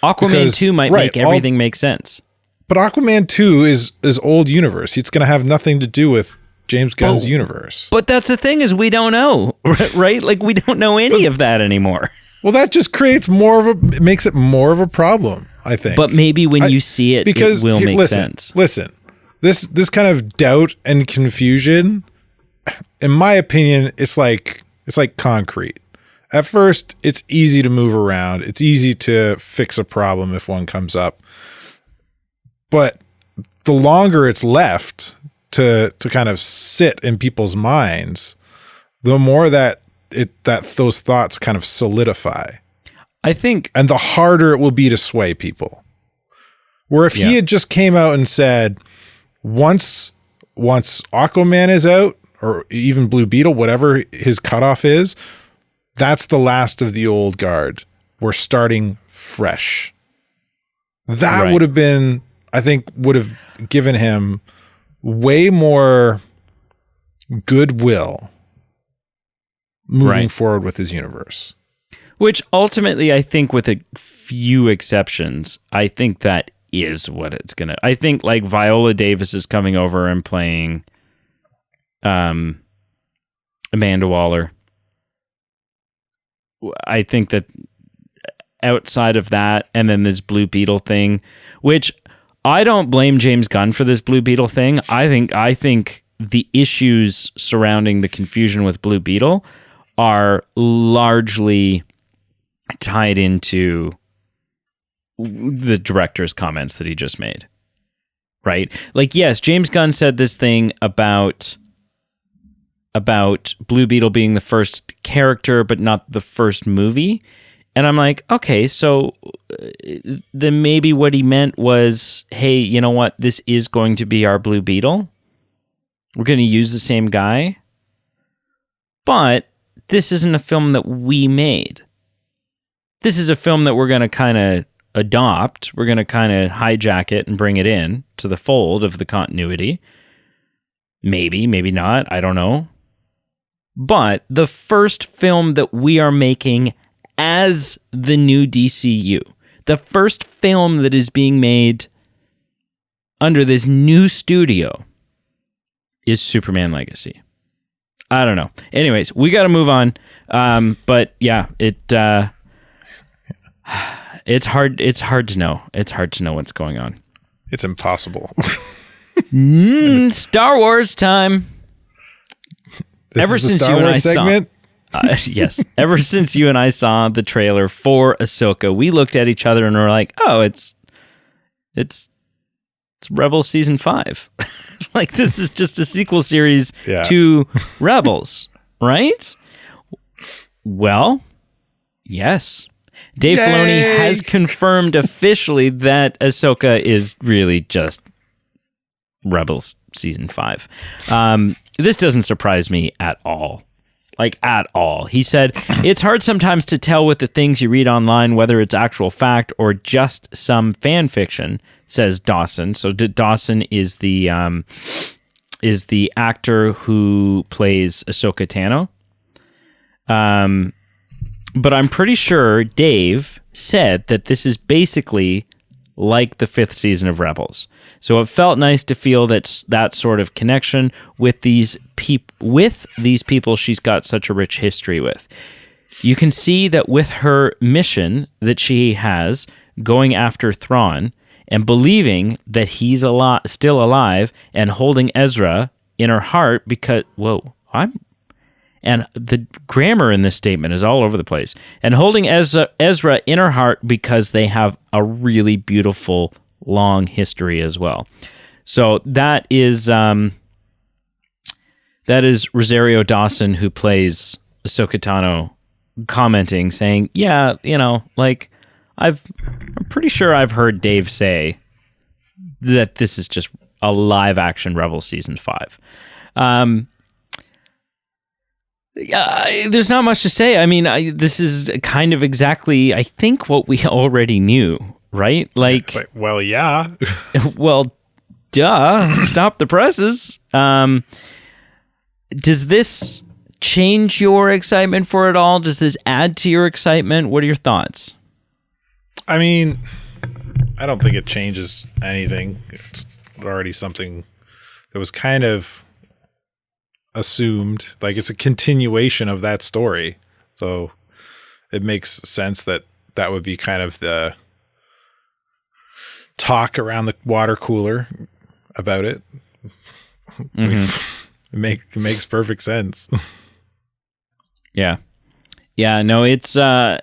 Aquaman 2 might make everything make sense. But Aquaman 2 is old universe. It's going to have nothing to do with James Gunn's universe. But that's the thing is we don't know, right? Like we don't know any of that anymore. Well, that just creates makes it more of a problem, I think. But maybe when you see it, it will make sense. Listen, this kind of doubt and confusion, in my opinion, it's like concrete. At first, it's easy to move around. It's easy to fix a problem if one comes up. But the longer it's left to kind of sit in people's minds, the more that those thoughts kind of solidify. I think, and the harder it will be to sway people. Where if he had just came out and said, once Aquaman is out, or even Blue Beetle, whatever his cutoff is, that's the last of the old guard. We're starting fresh. That would have been, I think, would have given him way more goodwill moving forward with his universe. Which ultimately, I think with a few exceptions, I think that is what it's going to... I think like Viola Davis is coming over and playing Amanda Waller. I think that outside of that, and then this Blue Beetle thing, which I don't blame James Gunn for this Blue Beetle thing. I think the issues surrounding the confusion with Blue Beetle are largely tied into the director's comments that he just made. Right? Like, yes, James Gunn said this thing about Blue Beetle being the first character, but not the first movie. And I'm like, okay, so then maybe what he meant was, hey, you know what? This is going to be our Blue Beetle. We're going to use the same guy. But this isn't a film that we made. This is a film that we're going to kind of adopt. We're going to kind of hijack it and bring it in to the fold of the continuity. Maybe not. I don't know. But the first film that we are making as the new DCU, the first film that is being made under this new studio, is Superman Legacy. I don't know. Anyways, we got to move on. But yeah, it's hard. It's hard to know. It's hard to know what's going on. It's impossible. Star Wars time. Ever since you and I segment? Yes. Ever since you and I saw the trailer for Ahsoka, we looked at each other and were like, "Oh, it's Rebels season 5." Like this is just a sequel series to Rebels, right? Well, yes. Dave Filoni has confirmed officially that Ahsoka is really just Rebels Season 5. This doesn't surprise me at all. Like, at all. He said, it's hard sometimes to tell with the things you read online whether it's actual fact or just some fan fiction, says Dawson. So Dawson is the actor who plays Ahsoka Tano. But I'm pretty sure Dave said that this is basically like the 5th season of Rebels. So it felt nice to feel that sort of connection with these people she's got such a rich history with. You can see that with her mission that she has going after Thrawn and believing that he's still alive and holding Ezra in her heart because, and the grammar in this statement is all over the place. And holding Ezra in her heart because they have a really beautiful, long history as well. So that is Rosario Dawson, who plays Ahsoka Tano, commenting, saying, yeah, like, I'm pretty sure I've heard Dave say that this is just a live-action Rebels Season 5. There's not much to say. I mean, this is kind of exactly, I think, what we already knew, right? Like, well, yeah. Well, duh. Stop the presses. Does this change your excitement for it all? Does this add to your excitement? What are your thoughts? I mean, I don't think it changes anything. It's already something that was kind of assumed, like it's a continuation of that story, so it makes sense that would be kind of the talk around the water cooler about it. Mm-hmm. It makes perfect sense. Yeah no, it's so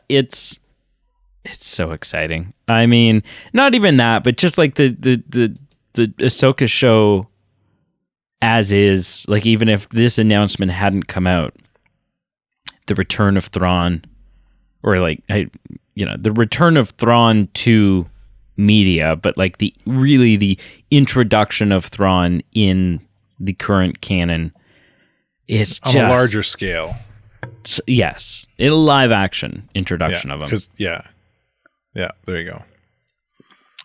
exciting. I mean, not even that, but just like the Ahsoka show as is, like, even if this announcement hadn't come out, the return of Thrawn, or like, the return of Thrawn to media, but like the introduction of Thrawn in the current canon is on a larger scale. Yes, a live action introduction of him. Yeah, there you go.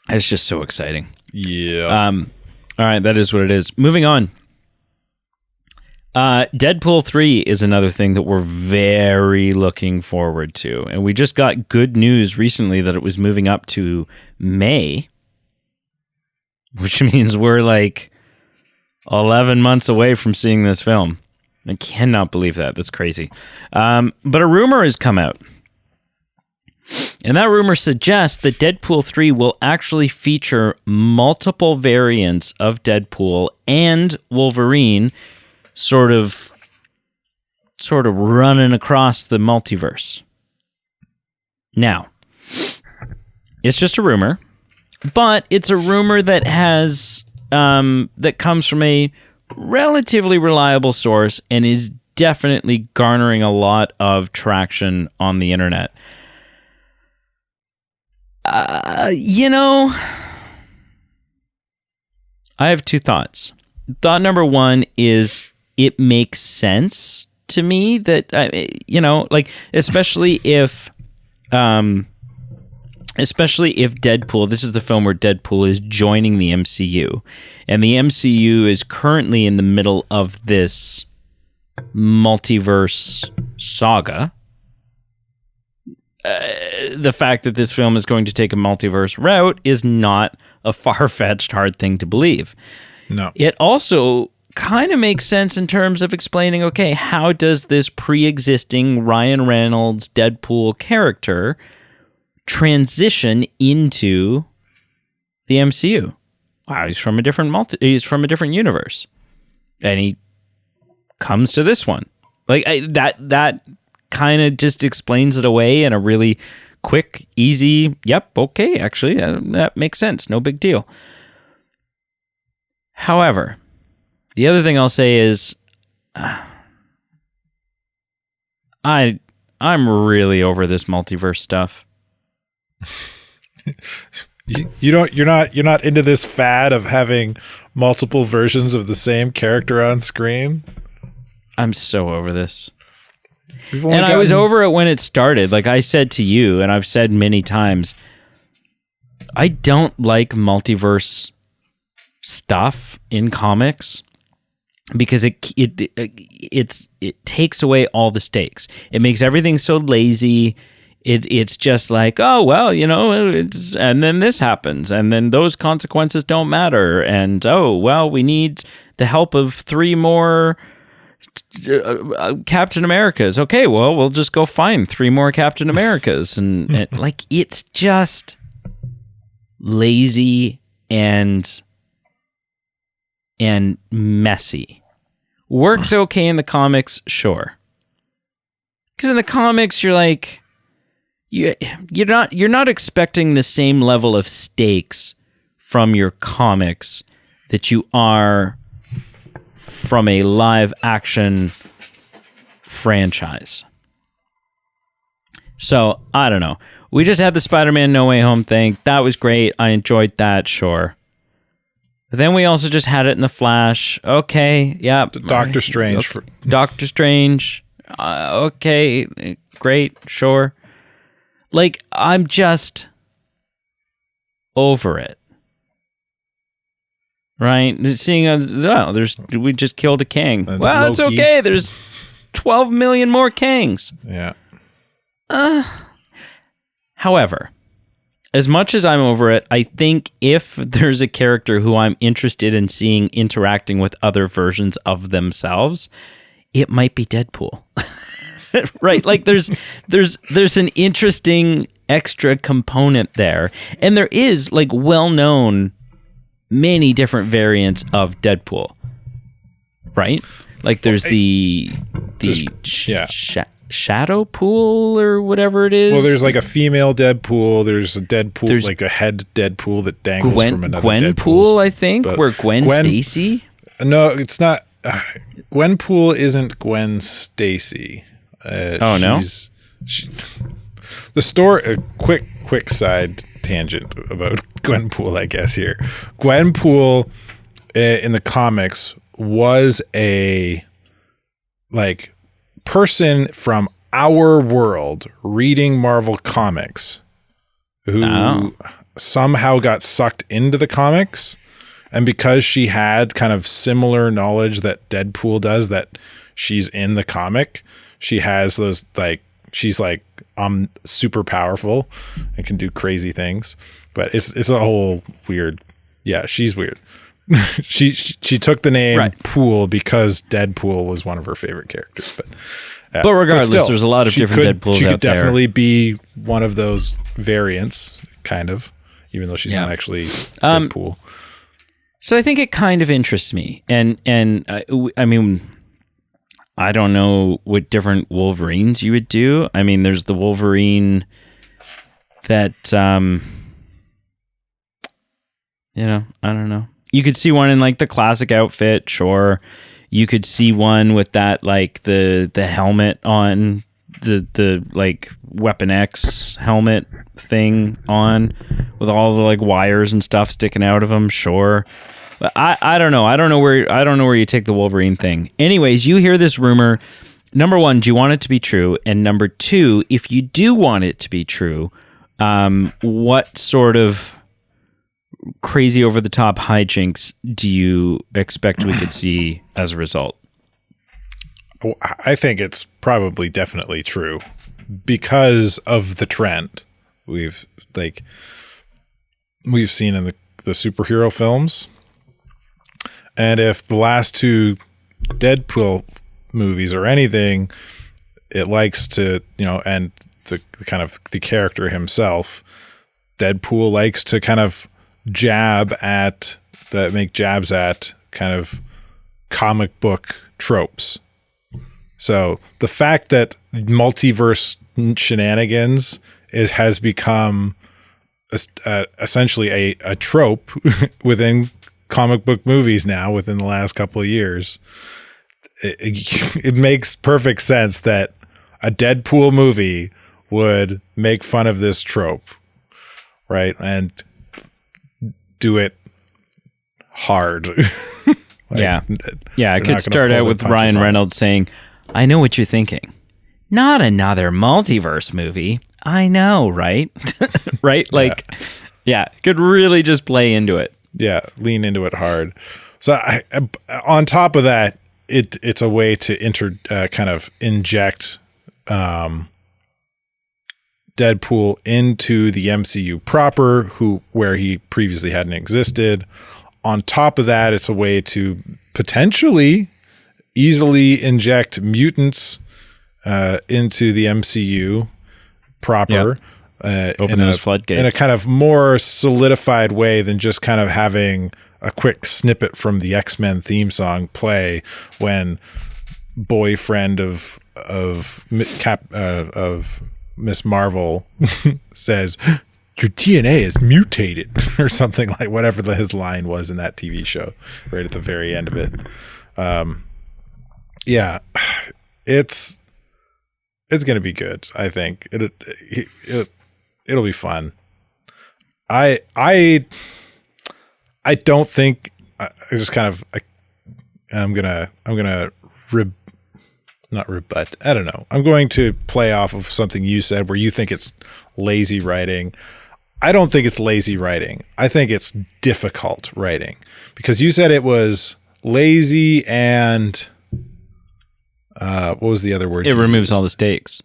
It's just so exciting. Yeah. All right, that is what it is. Moving on. Deadpool 3 is another thing that we're very looking forward to. And we just got good news recently that it was moving up to May, which means we're like 11 months away from seeing this film. I cannot believe that. That's crazy. But a rumor has come out. And that rumor suggests that Deadpool 3 will actually feature multiple variants of Deadpool and Wolverine sort of running across the multiverse. Now, it's just a rumor, but it's a rumor that has that comes from a relatively reliable source and is definitely garnering a lot of traction on the internet. I have two thoughts. Thought number one is it makes sense to me that, like, especially if Deadpool, this is the film where Deadpool is joining the MCU, and the MCU is currently in the middle of this multiverse saga. The fact that this film is going to take a multiverse route is not a far-fetched hard thing to believe. No. It also kind of makes sense in terms of explaining, okay, how does this pre-existing Ryan Reynolds Deadpool character transition into the MCU? Wow, he's from a different universe, and he comes to this one. Like, that kind of just explains it away in a really quick, easy, yep, okay, actually, that makes sense, no big deal. However, the other thing I'll say is, I I'm really over this multiverse stuff. You're not into this fad of having multiple versions of the same character on screen? I'm so over this. And I was over it when it started. Like I said to you, and I've said many times, I don't like multiverse stuff in comics because it takes away all the stakes. It makes everything so lazy. It's just like, oh, well, and then this happens, and then those consequences don't matter. And, oh, well, we need the help of 3 more Captain Americas. Okay, well, we'll just go find 3 more Captain Americas. And like, it's just lazy and messy. Works okay in the comics, sure. Because in the comics, you're like, you're not expecting the same level of stakes from your comics that you are from a live action franchise. So I don't know. We just had the Spider-Man No Way Home thing. That was great. I enjoyed that. Sure. But then we also just had it in the Flash. Okay. Yeah. Doctor Strange. Okay. Doctor Strange. Okay. Great. Sure. Like, I'm just over it. Right? Seeing, we just killed a king. Well, it's okay. There's 12 million more kings. Yeah. However, as much as I'm over it, I think if there's a character who I'm interested in seeing interacting with other versions of themselves, it might be Deadpool. Right, like there's an interesting extra component there, and there is like well-known many different variants of Deadpool, right? Like there's the Shadow Pool or whatever it is. Well, there's like a female Deadpool. There's a Deadpool, there's like a head Deadpool that dangles from another Deadpool. Gwenpool, I think, where Gwen Stacy. No, it's not. Gwenpool isn't Gwen Stacy. No. The story. A quick side tangent about Gwenpool, I guess here. Gwenpool in the comics was a like person from our world reading Marvel comics who somehow got sucked into the comics, and because she had kind of similar knowledge that Deadpool does, that she's in the comic, she has those like, she's like, I'm super powerful and can do crazy things, but it's a whole weird. Yeah, she's weird. she took the name Pool because Deadpool was one of her favorite characters, but regardless, still, there's a lot of different Deadpools out there. She could definitely be one of those variants, kind of, even though she's not actually Deadpool. So I think it kind of interests me, and I mean, I don't know what different Wolverines you would do. I mean, there's the Wolverine that, I don't know. You could see one in like the classic outfit, sure. You could see one with that, like the helmet on, the like Weapon X helmet thing on, with all the like wires and stuff sticking out of them, sure. But I don't know. I don't know where you take the Wolverine thing. Anyways, you hear this rumor. Number one, do you want it to be true? And number two, if you do want it to be true, what sort of crazy over the top hijinks do you expect we could see as a result? I think it's probably definitely true because of the trend we've seen in the superhero films. And if the last 2 Deadpool movies or anything, it likes to, and the kind of the character himself, Deadpool likes to kind of make jabs at kind of comic book tropes. So the fact that multiverse shenanigans has become essentially a trope within comic book movies now within the last couple of years, it makes perfect sense that a Deadpool movie would make fun of this trope, right? And do it hard. Yeah. It could start out with Ryan Reynolds saying, I know what you're thinking. Not another multiverse movie. I know, right? Right? Like, could really just play into it. Yeah, lean into it hard. So on top of that, it's a way to kind of inject Deadpool into the MCU proper, where he previously hadn't existed. On top of that, it's a way to potentially easily inject mutants into the MCU proper. Open those floodgates in a kind of more solidified way than just kind of having a quick snippet from the X-Men theme song play when boyfriend of Miss Marvel says your DNA is mutated or something, like whatever his line was in that TV show right at the very end of it. It's going to be good. I think it'll be fun. I don't think I'm gonna not rebut. I don't know. I'm going to play off of something you said where you think it's lazy writing. I don't think it's lazy writing. I think it's difficult writing, because you said it was lazy and what was the other word? It removes all the stakes.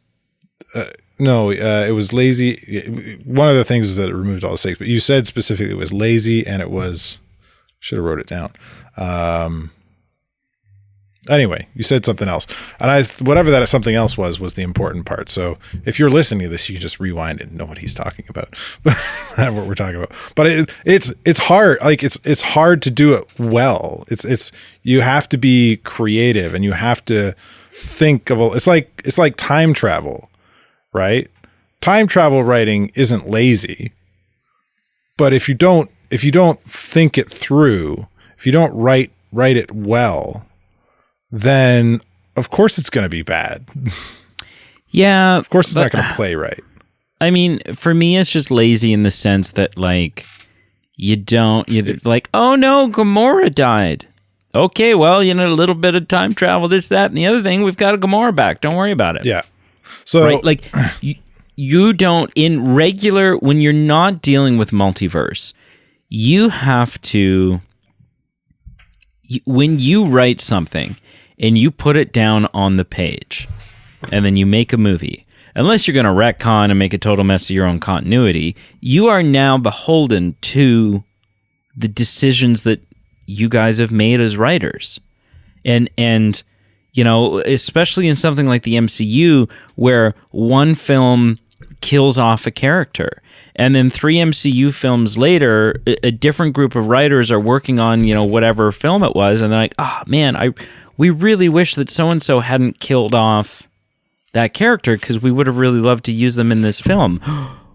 No, it was lazy. One of the things is that it removed all the stakes, but you said specifically it was lazy and it was, should have wrote it down. Anyway, you said something else, and whatever that something else was the important part. So if you're listening to this, you can just rewind and know what he's talking about, what we're talking about. But it's hard. Like it's hard to do it well. It's you have to be creative and you have to think of it's like time travel, right? Time travel writing isn't lazy, but if you don't think it through, if you don't write it well, then of course it's going to be bad. Yeah. Of course it's not going to play right. I mean, for me, it's just lazy in the sense that, like, you're like, oh no, Gamora died. Okay, well, a little bit of time travel, this, that, and the other thing, we've got a Gamora back. Don't worry about it. Yeah. So, right? Like, you don't, in regular, when you're not dealing with multiverse, you have to, when you write something and you put it down on the page and then you make a movie, unless you're going to retcon and make a total mess of your own continuity, you are now beholden to the decisions that you guys have made as writers. And especially in something like the MCU, where one film kills off a character, and then 3 MCU films later, a different group of writers are working on, whatever film it was, and they're like, oh man, we really wish that so-and-so hadn't killed off that character because we would have really loved to use them in this film.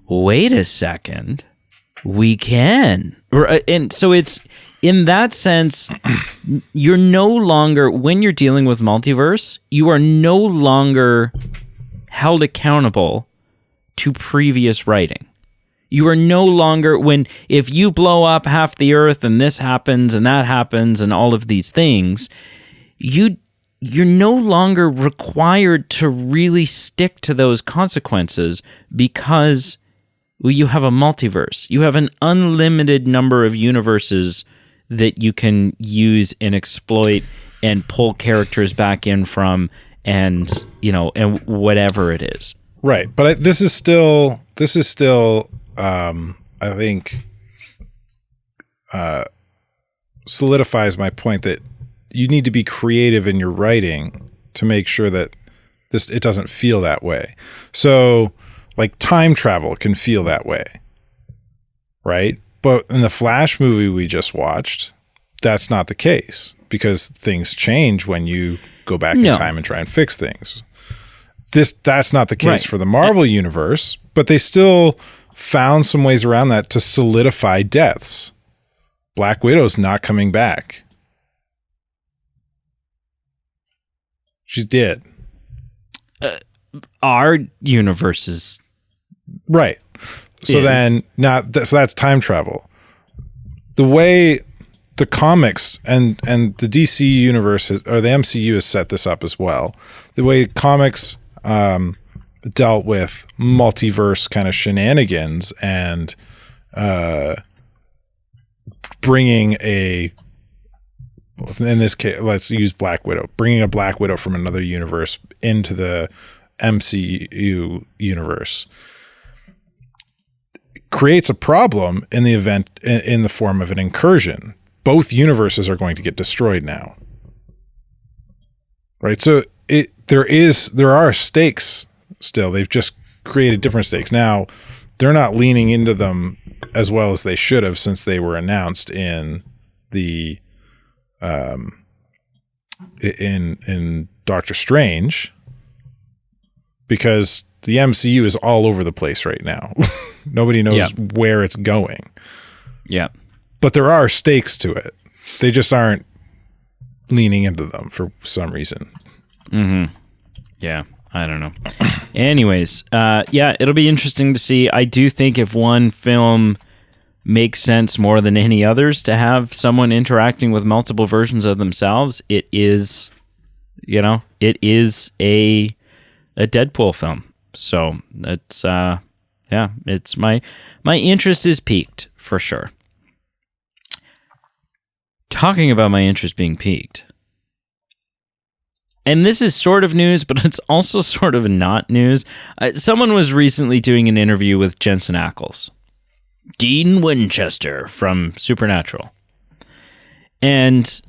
Wait a second. We can. And so it's, in that sense, you're no longer, when you're dealing with multiverse, you are no longer held accountable to previous writing. You are no longer, if you blow up half the earth and this happens and that happens and all of these things, you're no longer required to really stick to those consequences because you have a multiverse. You have an unlimited number of universes that you can use and exploit and pull characters back in from, and and whatever it is. Right, but this is still I think solidifies my point that you need to be creative in your writing to make sure that it doesn't feel that way. So, like, time travel can feel that way, right? But in the Flash movie we just watched, that's not the case, because things change when you go back in time and try and fix things. That's not the case for the Marvel universe, but they still found some ways around that to solidify deaths. Black Widow's not coming back. She's dead. our universe is right. So then, so that's time travel. The way the comics and the DC universe or the MCU has set this up as well. The way comics dealt with multiverse kind of shenanigans and bringing in this case, let's use Black Widow, bringing a Black Widow from another universe into the MCU universe creates a problem in the event in the form of an incursion. Both universes are going to get destroyed now. Right? So there are stakes still. They've just created different stakes. Now, they're not leaning into them as well as they should have since they were announced in the in Doctor Strange, because the MCU is all over the place right now. Nobody knows where it's going. Yeah. But there are stakes to it. They just aren't leaning into them for some reason. Mm-hmm. Yeah. I don't know. Anyways, it'll be interesting to see. I do think if one film makes sense more than any others to have someone interacting with multiple versions of themselves, it is a Deadpool film. So it's it's my interest is piqued for sure. Talking about my interest being piqued. And this is sort of news, but it's also sort of not news. Someone was recently doing an interview with Jensen Ackles, Dean Winchester from Supernatural. And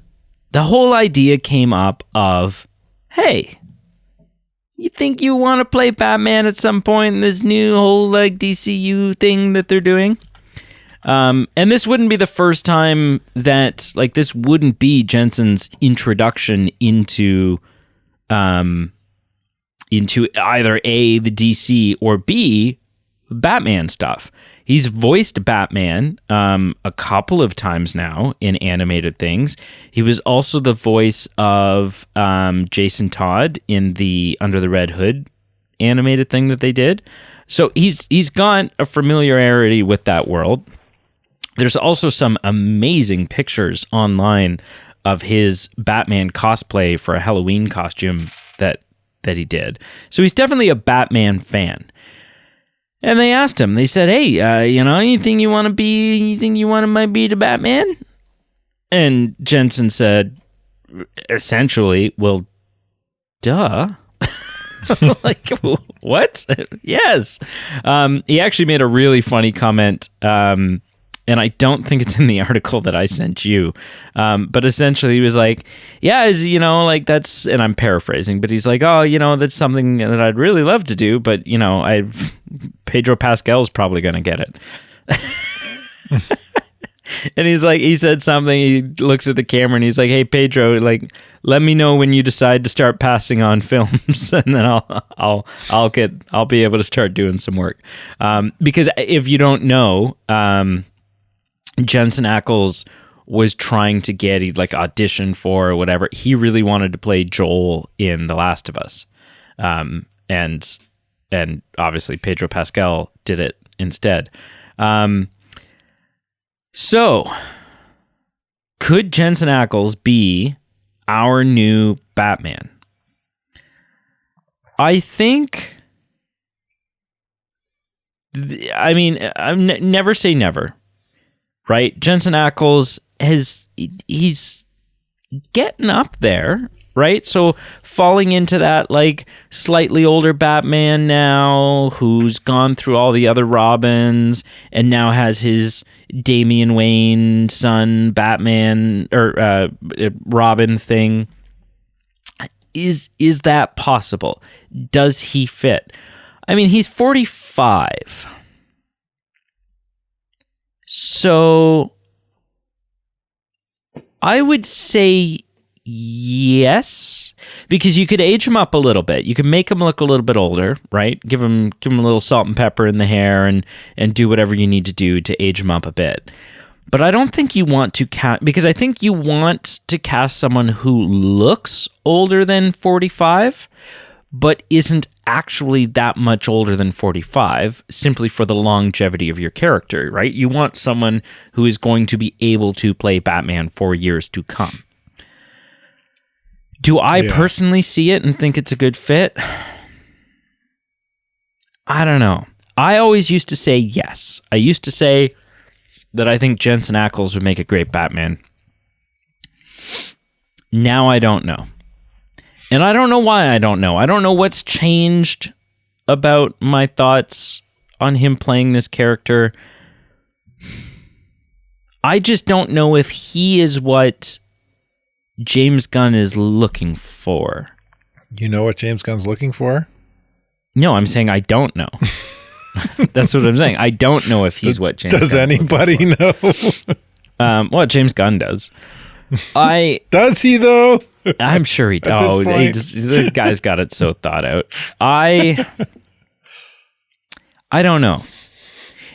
the whole idea came up of, hey, you think you want to play Batman at some point in this new whole like DCU thing that they're doing? And this wouldn't be the first time that, like, this wouldn't be Jensen's introduction into either A, the DC, or B, Batman stuff. He's voiced Batman a couple of times now in animated things. He was also the voice of Jason Todd in the Under the Red Hood animated thing that they did. So he's got a familiarity with that world. There's also some amazing pictures online of his Batman cosplay for a Halloween costume that he did. So he's definitely a Batman fan. And they asked him, they said, hey, anything you want to be, anything you want to might be the Batman? And Jensen said, essentially, well, duh. Like, what? Yes. He actually made a really funny comment, and I don't think it's in the article that I sent you. But essentially he was like, that's, and I'm paraphrasing, but he's like, oh, that's something that I'd really love to do, but, Pedro Pascal's probably going to get it. And he's like, he said something, he looks at the camera and he's like, hey, Pedro, like, let me know when you decide to start passing on films, and then I'll be able to start doing some work. Because if you don't know, Jensen Ackles was trying to get, he'd like audition for or whatever. He really wanted to play Joel in The Last of Us. And obviously Pedro Pascal did it instead. So could Jensen Ackles be our new Batman? I think, never say never. Right? Jensen Ackles he's getting up there, right? So falling into that like slightly older Batman now, who's gone through all the other Robins and now has his Damian Wayne son Batman or Robin thing. Is that possible? Does he fit? I mean, he's 45. So I would say yes, because you could age him up a little bit. You can make him look a little bit older, right? Give him a little salt and pepper in the hair and do whatever you need to do to age him up a bit. But I don't think you want to cast, because I think you want to cast someone who looks older than 45, but isn't actually that much older than 45, simply for the longevity of your character, right? You want someone who is going to be able to play Batman for years to come. Do I personally see it and think it's a good fit? I don't know. I always used to say yes. I used to say that I think Jensen Ackles would make a great Batman. Now I don't know. And I don't know why I don't know. I don't know what's changed about my thoughts on him playing this character. I just don't know if he is what James Gunn is looking for. You know what James Gunn's looking for? No, I'm saying I don't know. That's what I'm saying. I don't know if he's what James Does Gunn's anybody know? Well, James Gunn does. Does he, though? I'm sure he does. Oh, the guy's got it so thought out. I don't know.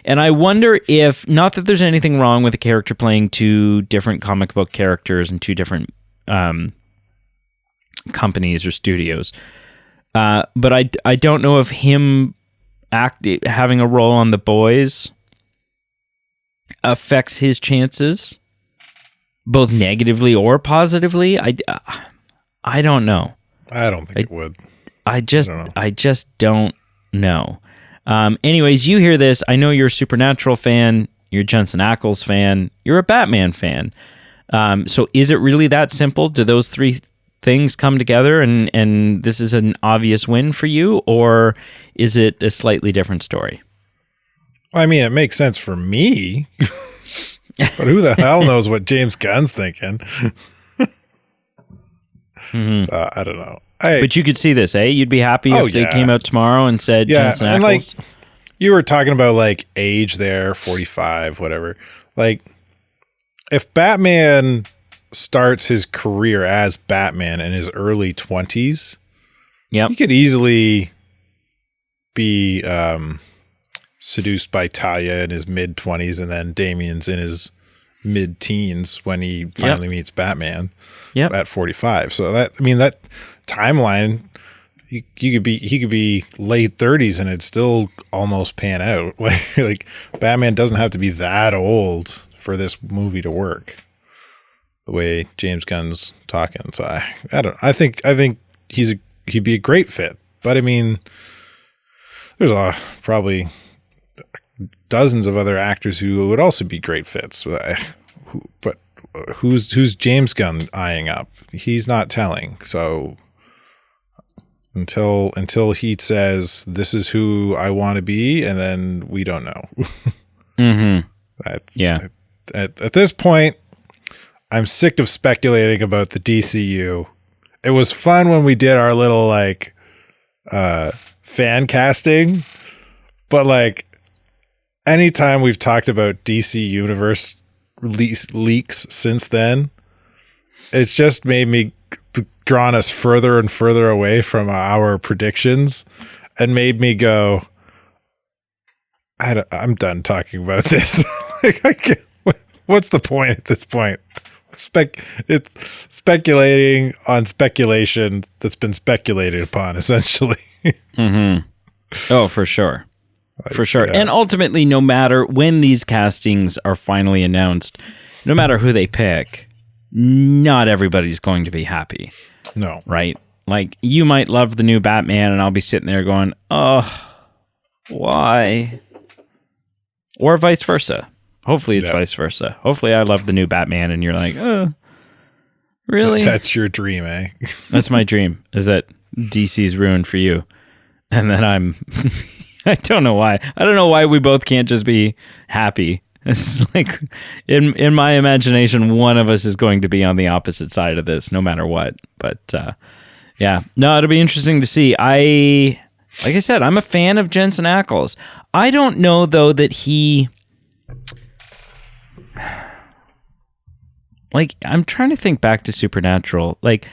And I wonder if, not that there's anything wrong with a character playing two different comic book characters and two different companies or studios, but I don't know if him having a role on The Boys affects his chances, both negatively or positively. I don't know. I don't think it would. I just don't know. Anyways, you hear this. I know you're a Supernatural fan. You're a Jensen Ackles fan. You're a Batman fan. So is it really that simple? Do those three things come together and this is an obvious win for you? Or is it a slightly different story? I mean, it makes sense for me. But who the hell knows what James Gunn's thinking? So, I don't know. But you could see this, eh? You'd be happy if they came out tomorrow and said Jensen Ackles. And like you were talking about like age there, 45, whatever. Like if Batman starts his career as Batman in his early 20s, he could easily be seduced by Talia in his mid 20s, and then Damian's in his mid teens when he finally meets Batman at 45. So that timeline, he could be late 30s and it'd still almost pan out. Like Batman doesn't have to be that old for this movie to work, the way James Gunn's talking. So I think he'd be a great fit. But I mean, there's probably dozens of other actors who would also be great fits. But who's James Gunn eyeing up? He's not telling. So until he says this is who I want to be, and then we don't know. At this point, I'm sick of speculating about the DCU. It was fun when we did our little fan casting, but like anytime we've talked about DC Universe leaks since then, it's just made me drawn us further and further away from our predictions and made me go, I'm done talking about this. What's the point at this point? It's speculating on speculation that's been speculated upon, essentially. Oh, for sure. For sure. Yeah. And ultimately, no matter when these castings are finally announced, no matter who they pick, not everybody's going to be happy. No. Right? Like, you might love the new Batman, and I'll be sitting there going, oh, why? Or vice versa. Hopefully it's vice versa. Hopefully I love the new Batman, and you're like, really? That's your dream, eh? That's my dream, is that DC's ruined for you. And then I don't know why. I don't know why we both can't just be happy. It's like in my imagination, one of us is going to be on the opposite side of this, no matter what. But no, it'll be interesting to see. Like I said, I'm a fan of Jensen Ackles. I don't know though that he. Like, I'm trying to think back to Supernatural. Like,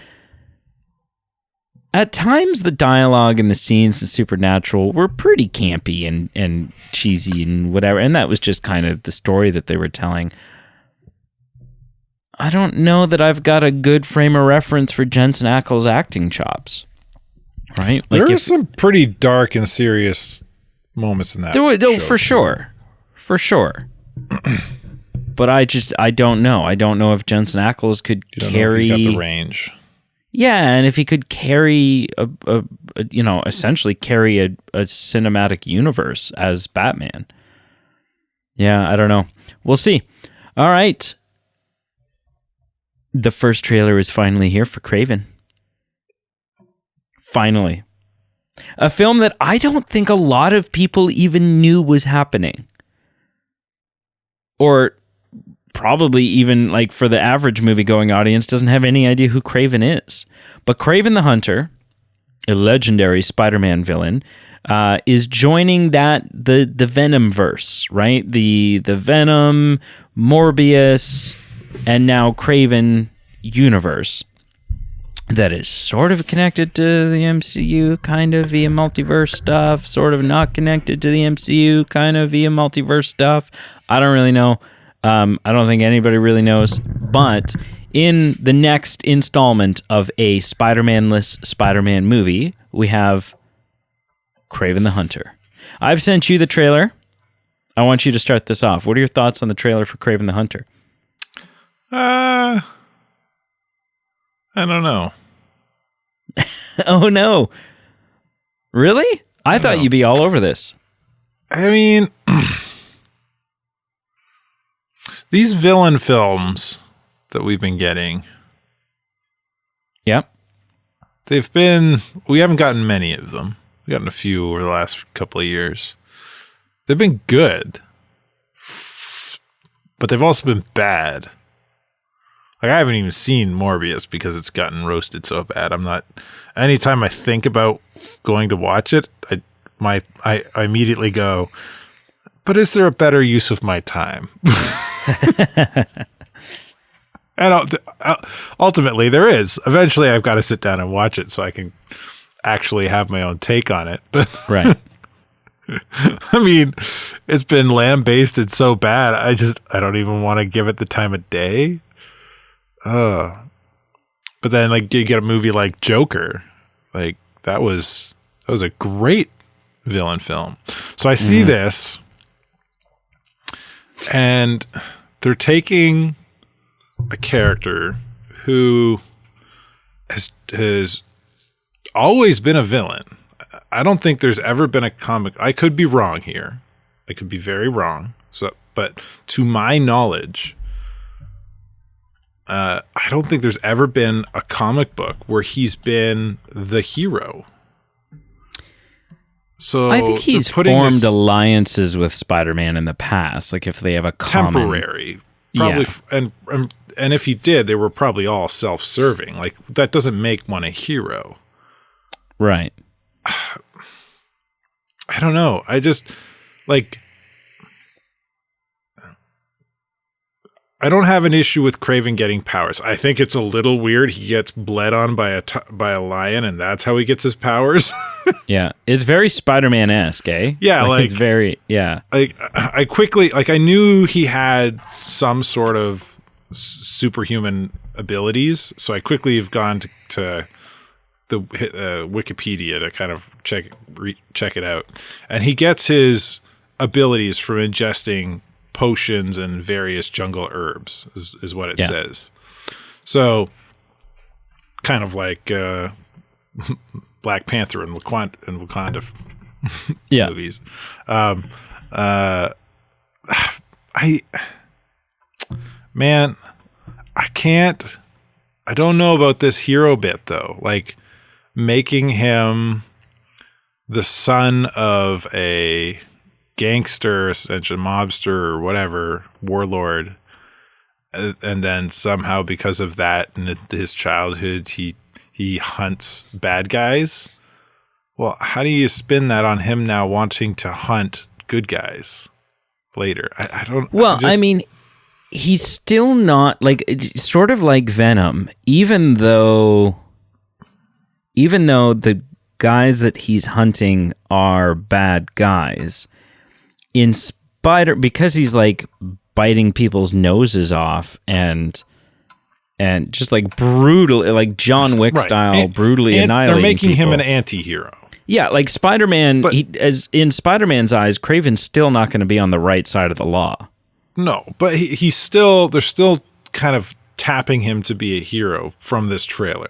at times the dialogue and the scenes in Supernatural were pretty campy and cheesy and whatever, and that was just kind of the story that they were telling. I don't know that I've got a good frame of reference for Jensen Ackles' acting chops. right? Like there are some pretty dark and serious moments in that. There were, for sure. But I don't know. I don't know if Jensen Ackles could carry. If he's got the range. Yeah, and if he could carry essentially carry a cinematic universe as Batman. Yeah, I don't know. We'll see. All right. The first trailer is finally here for Craven. Finally. A film that I don't think a lot of people even knew was happening. Or probably even, like, for the average movie-going audience, doesn't have any idea who Craven is. But Craven the Hunter, a legendary Spider-Man villain, is joining the Venom-verse, right? The Venom, Morbius, and now Craven universe that is sort of connected to the MCU, kind of via multiverse stuff, sort of not connected to the MCU, kind of via multiverse stuff. I don't really know. I don't think anybody really knows. But in the next installment of a Spider-Man-less Spider-Man movie, we have Craven the Hunter. I've sent you the trailer. I want you to start this off. What are your thoughts on the trailer for Craven the Hunter? I don't know. Oh, no. Really? I thought you'd be all over this. I mean, these villain films that we've been getting. Yep. We haven't gotten many of them. We've gotten a few over the last couple of years. They've been good, but they've also been bad. Like, I haven't even seen Morbius because it's gotten roasted so bad. Anytime I think about going to watch it, I immediately go, but is there a better use of my time? And ultimately there is. Eventually I've got to sit down and watch it so I can actually have my own take on it. But right. I mean, it's been lambasted so bad. I don't even want to give it the time of day. But then, like, you get a movie like Joker, like that was a great villain film. So I see this, and they're taking a character who has always been a villain. I don't think there's ever been a comic. I could be wrong here. I could be very wrong. But to my knowledge, I don't think there's ever been a comic book where he's been the hero. So I think he's formed alliances with Spider-Man in the past. Like if they have a common temporary, probably, yeah. And if he did, they were probably all self-serving. Like that doesn't make one a hero, right? I don't know. I just like. I don't have an issue with Craven getting powers. I think it's a little weird. He gets bled on by a lion, and that's how he gets his powers. Yeah, it's very Spider-Man-esque, eh? Yeah, like it's very I quickly I knew he had some sort of superhuman abilities, so I quickly have gone to the Wikipedia to kind of check it out, and he gets his abilities from ingesting potions and various jungle herbs is what it says. So kind of like Black Panther and Wakanda movies. I don't know about this hero bit though. Like making him the son of a gangster, essentially mobster or whatever, warlord, and then somehow because of that in his childhood he hunts bad guys. Well, how do you spin that on him now wanting to hunt good guys later? I don't. Well, I mean, he's still not like sort of like Venom, even though the guys that he's hunting are bad guys. Because he's like biting people's noses off and and just like brutal, like John Wick style, brutally annihilating. They're making people. him an anti-hero. Yeah, like Spider-Man. As in Spider-Man's eyes, Kraven's still not going to be on the right side of the law. No, but he's still. They're still kind of tapping him to be a hero from this trailer.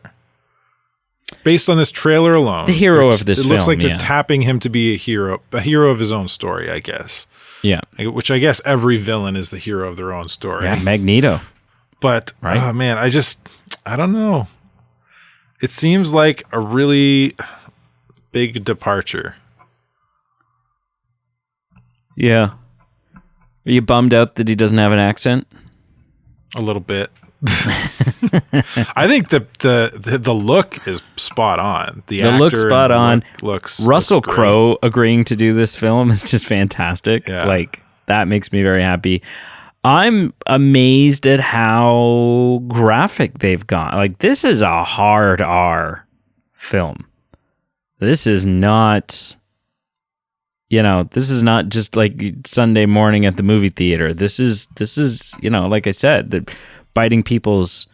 Based on this trailer alone, the hero of this film. It looks like they're tapping him to be a hero of his own story, I guess. Yeah. Which I guess every villain is the hero of their own story. Yeah, Magneto. But, oh man, I don't know. It seems like a really big departure. Yeah. Are you bummed out that he doesn't have an accent? A little bit. I think the look is spot on. The look's spot on. Russell Crowe agreeing to do this film is just fantastic. Yeah. Like, that makes me very happy. I'm amazed at how graphic they've gone. Like, this is a hard R film. This is not, this is not just like Sunday morning at the movie theater. This is, like I said, the biting people's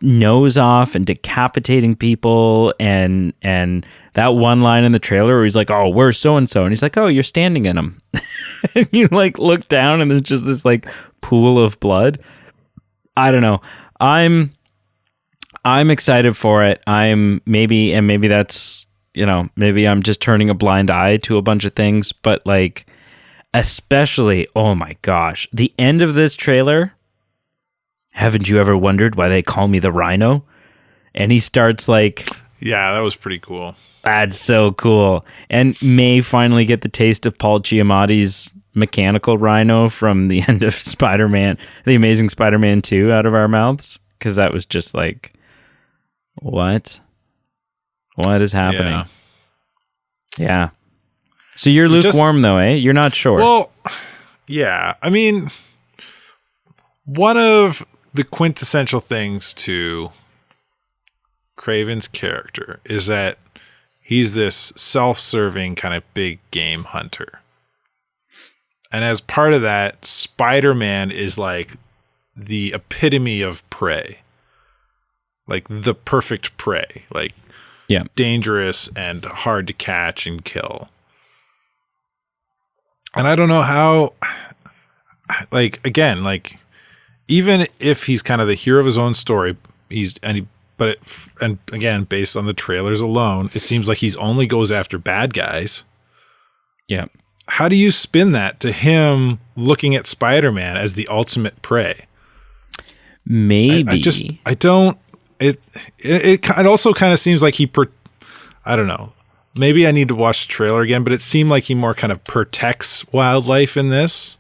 nose off and decapitating people, and that one line in the trailer where he's like, "Oh, where's so and so?" and he's like, "Oh, you're standing in him." And you like look down and there's just this like pool of blood. I don't know. I'm excited for it. Maybe that's, maybe I'm just turning a blind eye to a bunch of things, but like, especially, oh my gosh, the end of this trailer. Haven't you ever wondered why they call me the Rhino? And he starts like... Yeah, that was pretty cool. That's so cool. And may finally get the taste of Paul Giamatti's mechanical rhino from the end of Spider-Man, The Amazing Spider-Man 2 out of our mouths. Because that was just like, what? What is happening? Yeah. So you're lukewarm though, eh? You're not sure. Well, yeah. I mean, one of the quintessential things to Kraven's character is that he's this self-serving kind of big game hunter. And as part of that, Spider-Man is like the epitome of prey. Like the perfect prey. Like dangerous and hard to catch and kill. And I don't know how, like, again, like, even if he's kind of the hero of his own story, and again, based on the trailers alone, it seems like he's only goes after bad guys. Yeah. How do you spin that to him looking at Spider-Man as the ultimate prey? Maybe. It also kind of seems like I don't know. Maybe I need to watch the trailer again, but it seemed like he more kind of protects wildlife in this.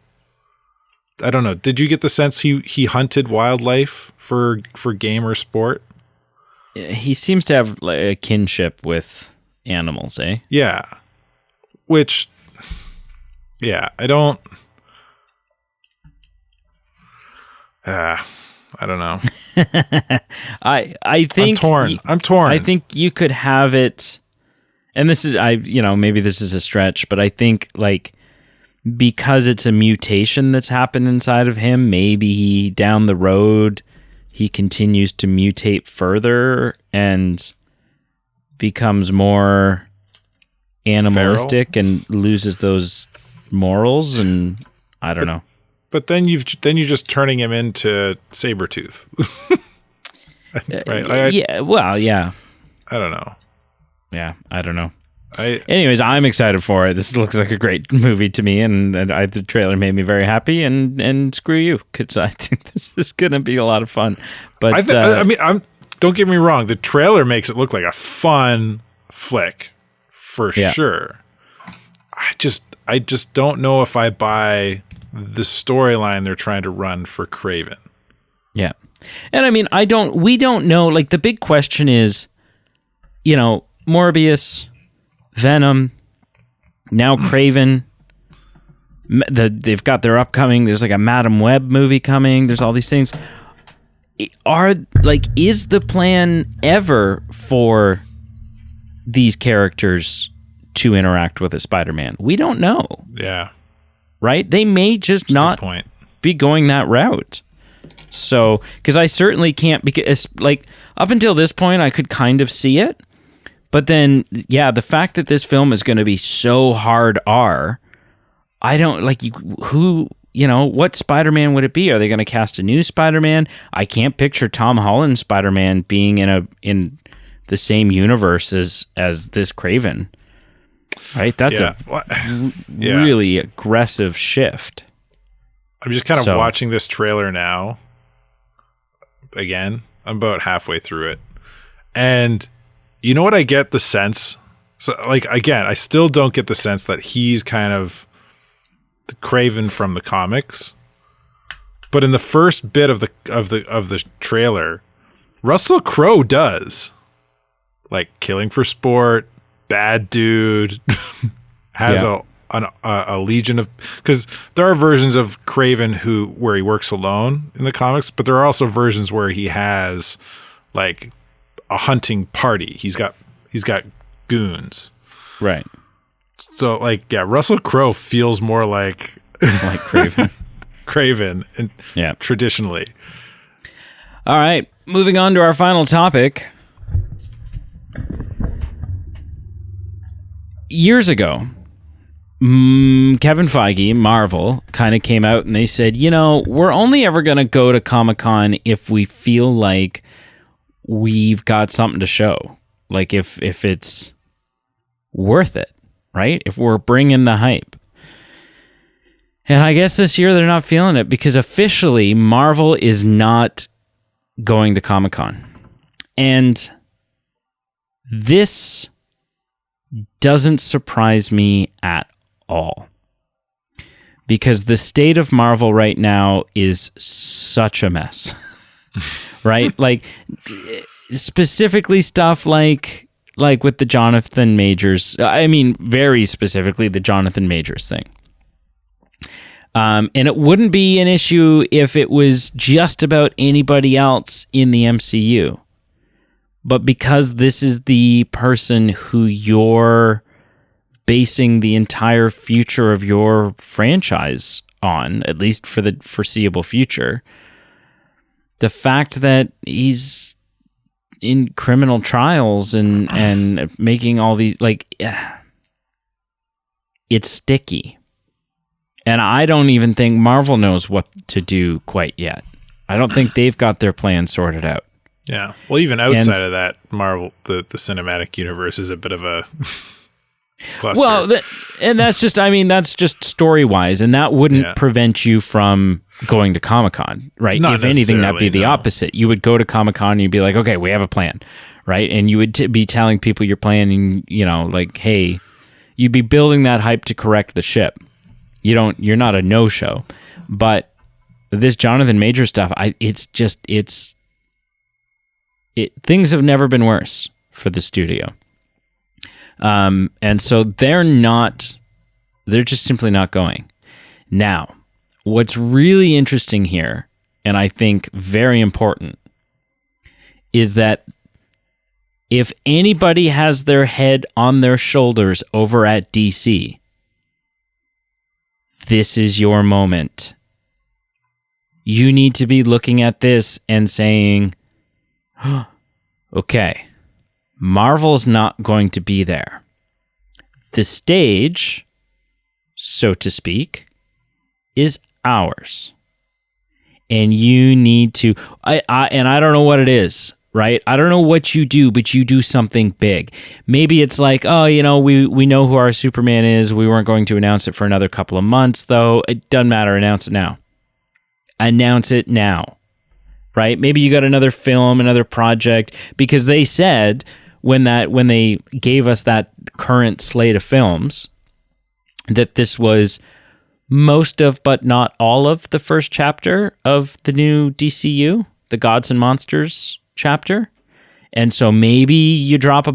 I don't know. Did you get the sense he hunted wildlife for game or sport? He seems to have like a kinship with animals, eh? Yeah. Which, yeah, I don't know. I think I'm torn. I think you could have it, and this is maybe this is a stretch, but I think like because it's a mutation that's happened inside of him, maybe down the road he continues to mutate further and becomes more animalistic and loses those morals, and I don't know. But then you're just turning him into Sabretooth. Right? Yeah. Well, yeah. I don't know. Yeah, I don't know. Anyways, I'm excited for it. This looks like a great movie to me, and the trailer made me very happy. And screw you, because I think this is going to be a lot of fun. But don't get me wrong. The trailer makes it look like a fun flick for sure. I just don't know if I buy the storyline they're trying to run for Kraven. Yeah, and I mean, we don't know. Like the big question is, Morbius, Venom, now Kraven. They've got their upcoming. There's like a Madam Web movie coming. There's all these things. Is the plan ever for these characters to interact with a Spider-Man? We don't know. Yeah. Right? They may just not be going that route. So, because I certainly can't, because like up until this point, I could kind of see it. But then, yeah, the fact that this film is going to be so hard R, I don't like what Spider-Man would it be? Are they going to cast a new Spider-Man? I can't picture Tom Holland's Spider-Man being in the same universe as this Craven. Right? That's really aggressive shift. I'm just kind of watching this trailer now. Again, I'm about halfway through it. And you know what I get the sense? So, like, again, I still don't get the sense that he's kind of the Craven from the comics. But in the first bit of the trailer, Russell Crowe does. Like, killing for sport, bad dude, has a legion of, because there are versions of Craven where he works alone in the comics, but there are also versions where he has like a hunting party. He's got goons. Right. So like, yeah, Russell Crowe feels more like Craven. Craven, and traditionally. All right, moving on to our final topic. Years ago, Kevin Feige, Marvel, kind of came out and they said, we're only ever going to go to Comic-Con if we feel like we've got something to show. Like if it's worth it, right? If we're bringing the hype. And I guess this year they're not feeling it because officially Marvel is not going to Comic-Con. And this doesn't surprise me at all. Because the state of Marvel right now is such a mess. Right? Like, specifically stuff like with the Jonathan Majors. I mean, very specifically the Jonathan Majors thing. And it wouldn't be an issue if it was just about anybody else in the MCU. But because this is the person who you're basing the entire future of your franchise on, at least for the foreseeable future, the fact that he's in criminal trials and making all these, it's sticky. And I don't even think Marvel knows what to do quite yet. I don't think they've got their plan sorted out. Yeah. Well, even outside of that, Marvel, the cinematic universe is a bit of a cluster. Well, that's just story-wise, and that wouldn't prevent you from going to Comic-Con, right? Not if anything, that'd be the opposite. You would go to Comic-Con and you'd be like, okay, we have a plan, right? And you would be telling people you're planning, hey, you'd be building that hype to correct the ship. You're not a no-show. But this Jonathan Major stuff, things have never been worse for the studio. And so they're just simply not going. Now, what's really interesting here, and I think very important, is that if anybody has their head on their shoulders over at DC, this is your moment. You need to be looking at this and saying, okay, Marvel's not going to be there. The stage, so to speak, is ours. And you need to, I don't know what it is, right? I don't know what you do, but you do something big. Maybe it's like, we know who our Superman is. We weren't going to announce it for another couple of months, though. It doesn't matter. Announce it now. Announce it now. Right? Maybe you got another film, another project, because they said when they gave us that current slate of films that this was most of, but not all of, the first chapter of the new DCU, the Gods and Monsters chapter. And so maybe you drop the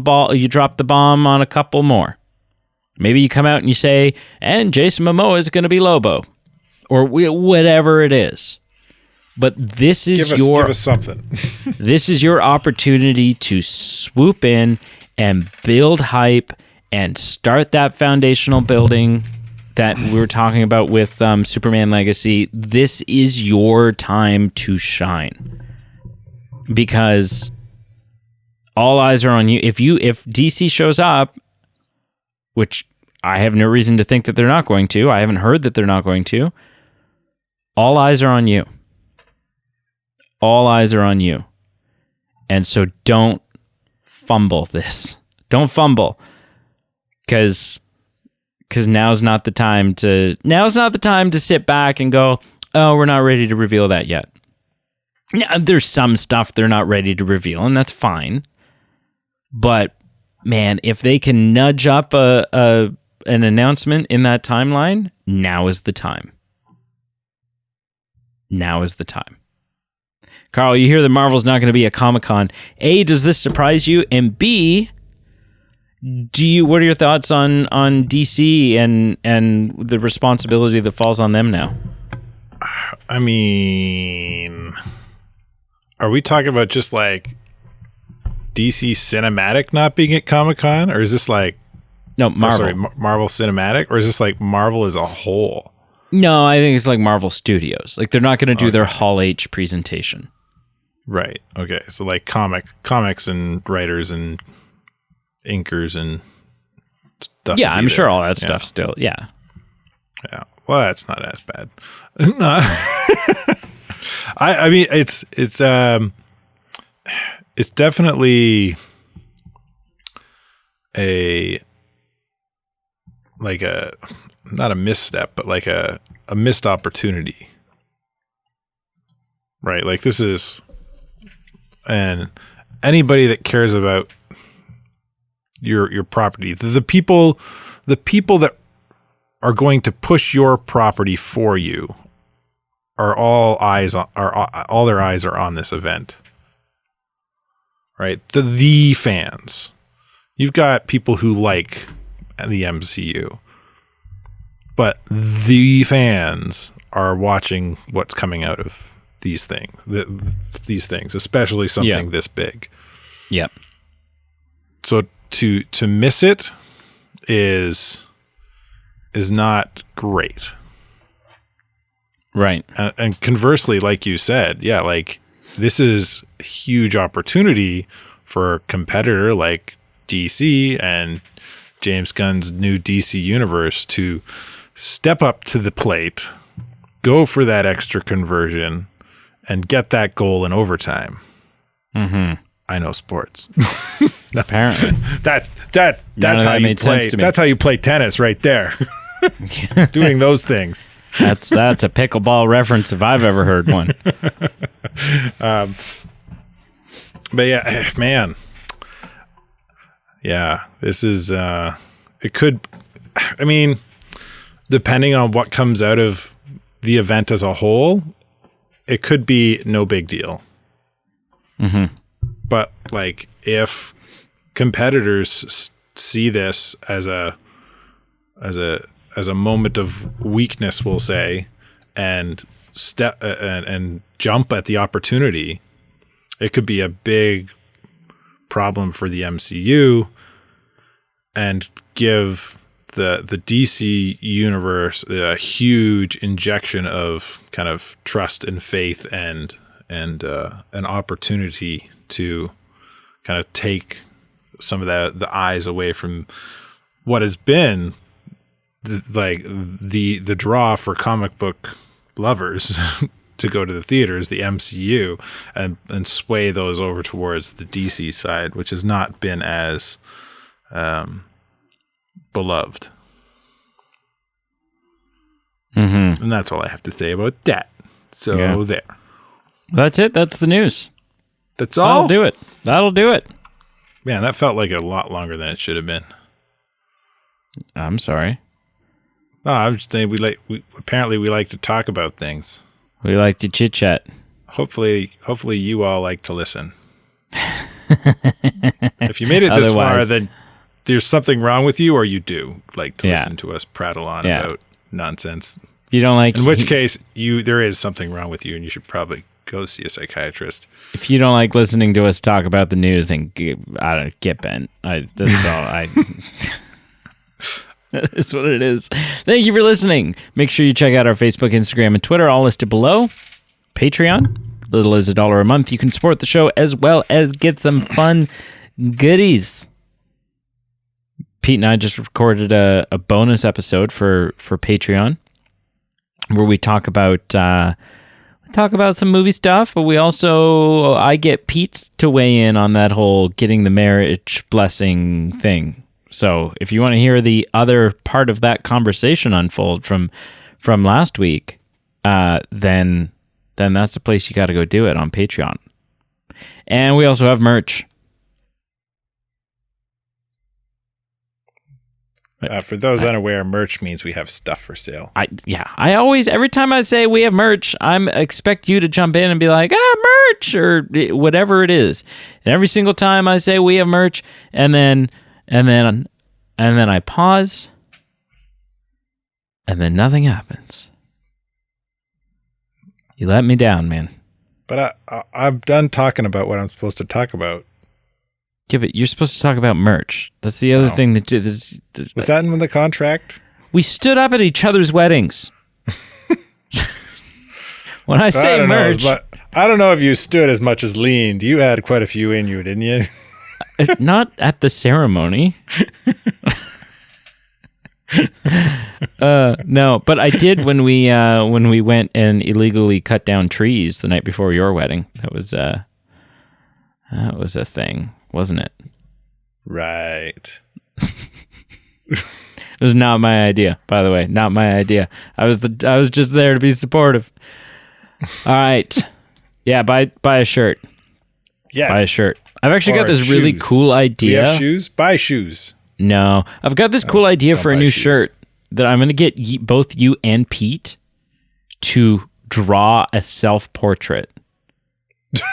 bomb on a couple more. Maybe you come out and you say, and Jason Momoa is going to be Lobo, or whatever it is. But this is give us something. This is your opportunity to swoop in and build hype and start that foundational building that we were talking about with Superman Legacy, this is your time to shine. Because all eyes are on you. If DC shows up, which I have no reason to think that they're not going to, I haven't heard that they're not going to, all eyes are on you. All eyes are on you. And so don't fumble this. Don't fumble. Because now's not the time to sit back and go, oh, we're not ready to reveal that yet. Now, there's some stuff they're not ready to reveal, and that's fine. But man, if they can nudge up an announcement in that timeline, now is the time. Now is the time. Carl, you hear that Marvel's not going to be at Comic-Con. A, does this surprise you? And B, what are your thoughts on DC and the responsibility that falls on them now? I mean, are we talking about just like DC Cinematic not being at Comic-Con, or is this like Marvel? Marvel Cinematic, or is this like Marvel as a whole? No, I think it's like Marvel Studios. Like they're not going to do their Hall H presentation. Right. Okay. So like comics and writers and inkers and stuff. Yeah, I'm sure all that stuff still. Yeah. Yeah. Well, that's not as bad. I mean, it's definitely not a misstep, but like a missed opportunity. Right? Like this is, and anybody that cares about your property, the people that are going to push your property for you are all their eyes are on this event. Right? The fans. You've got people who like the MCU, but the fans are watching what's coming out of these things, especially something this big. Yep. So to miss it is not great. Right. And conversely, like you said, yeah, like this is a huge opportunity for a competitor like DC and James Gunn's new DC universe to step up to the plate, go for that extra conversion, and get that goal in overtime. Mm-hmm. I know sports. Apparently, that's how you play. That's how you play tennis, right there. Doing those things. That's a pickleball reference if I've ever heard one. But yeah, man. Yeah, this is. It could. I mean, depending on what comes out of the event as a whole, it could be no big deal. Mm-hmm. But like, if competitors see this as a moment of weakness, we'll say, and step and jump at the opportunity, it could be a big problem for the MCU and give the DC universe a huge injection of kind of trust and faith and an opportunity to kind of take some of the eyes away from what has been the draw for comic book lovers to go to the theaters, the MCU, and sway those over towards the DC side, which has not been as beloved. Mm-hmm. And that's all I have to say about that. So there. That's it. That's the news. That's all? That'll do it. Man, that felt like a lot longer than it should have been. I'm sorry. No, I'm just saying we apparently like to talk about things. We like to chit chat. Hopefully you all like to listen. If you made it this far, then there's something wrong with you, or you do like to listen to us prattle on about nonsense. You don't like. In which case, there is something wrong with you, and you should probably go see a psychiatrist. If you don't like listening to us talk about the news, then get bent. That's all. That is what it is. Thank you for listening. Make sure you check out our Facebook, Instagram, and Twitter, all listed below. Patreon, little as $1 a month. You can support the show as well as get some fun goodies. Pete and I just recorded a bonus episode for Patreon where we talk about some movie stuff, but I get Pete to weigh in on that whole getting the marriage blessing thing. So if you want to hear the other part of that conversation unfold from last week, then that's the place you got to go do it on Patreon. And we also have merch. For those unaware, merch means we have stuff for sale. I always, every time I say we have merch, I expect you to jump in and be like, merch, or whatever it is. And every single time I say we have merch, and then I pause, and then nothing happens. You let me down, man. But I'm done talking about what I'm supposed to talk about. Yeah, but you're supposed to talk about merch. That's the other thing that this. Was that in the contract? We stood up at each other's weddings. When I say merch, but I don't know if you stood as much as leaned. You had quite a few in you, didn't you? Not at the ceremony. No, but I did when we went and illegally cut down trees the night before your wedding. That was a thing, wasn't it? Right. It was not my idea, by the way. Not my idea. I was just there to be supportive. All right. Yeah, buy a shirt. Yes. Buy a shirt. I've actually got this really cool idea. We have shoes? Buy shoes. No. I've got this cool idea for a new shirt that I'm going to get both you and Pete to draw a self-portrait.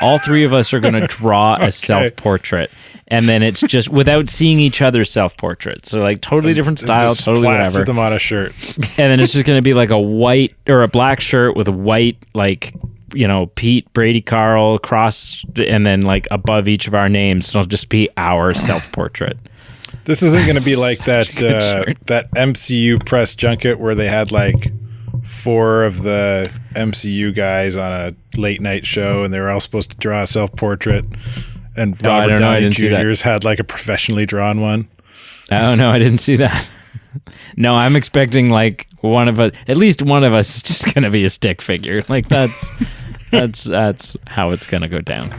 All three of us are going to draw a self-portrait. And then it's just without seeing each other's self-portraits. So like totally different style, just totally plaster whatever. them on a shirt. And then it's just going to be like a white or a black shirt with a white, like, you know, Pete, Brady, Carl, cross, and then like above each of our names, it'll just be our self-portrait. This isn't going to be like that that MCU press junket where they had like 4 of the MCU guys on a late night show and they were all supposed to draw a self-portrait. And Robert Downey Jr.'s had like a professionally drawn one. Oh, no, I didn't see that. No, I'm expecting like at least one of us is just going to be a stick figure. Like that's how it's going to go down.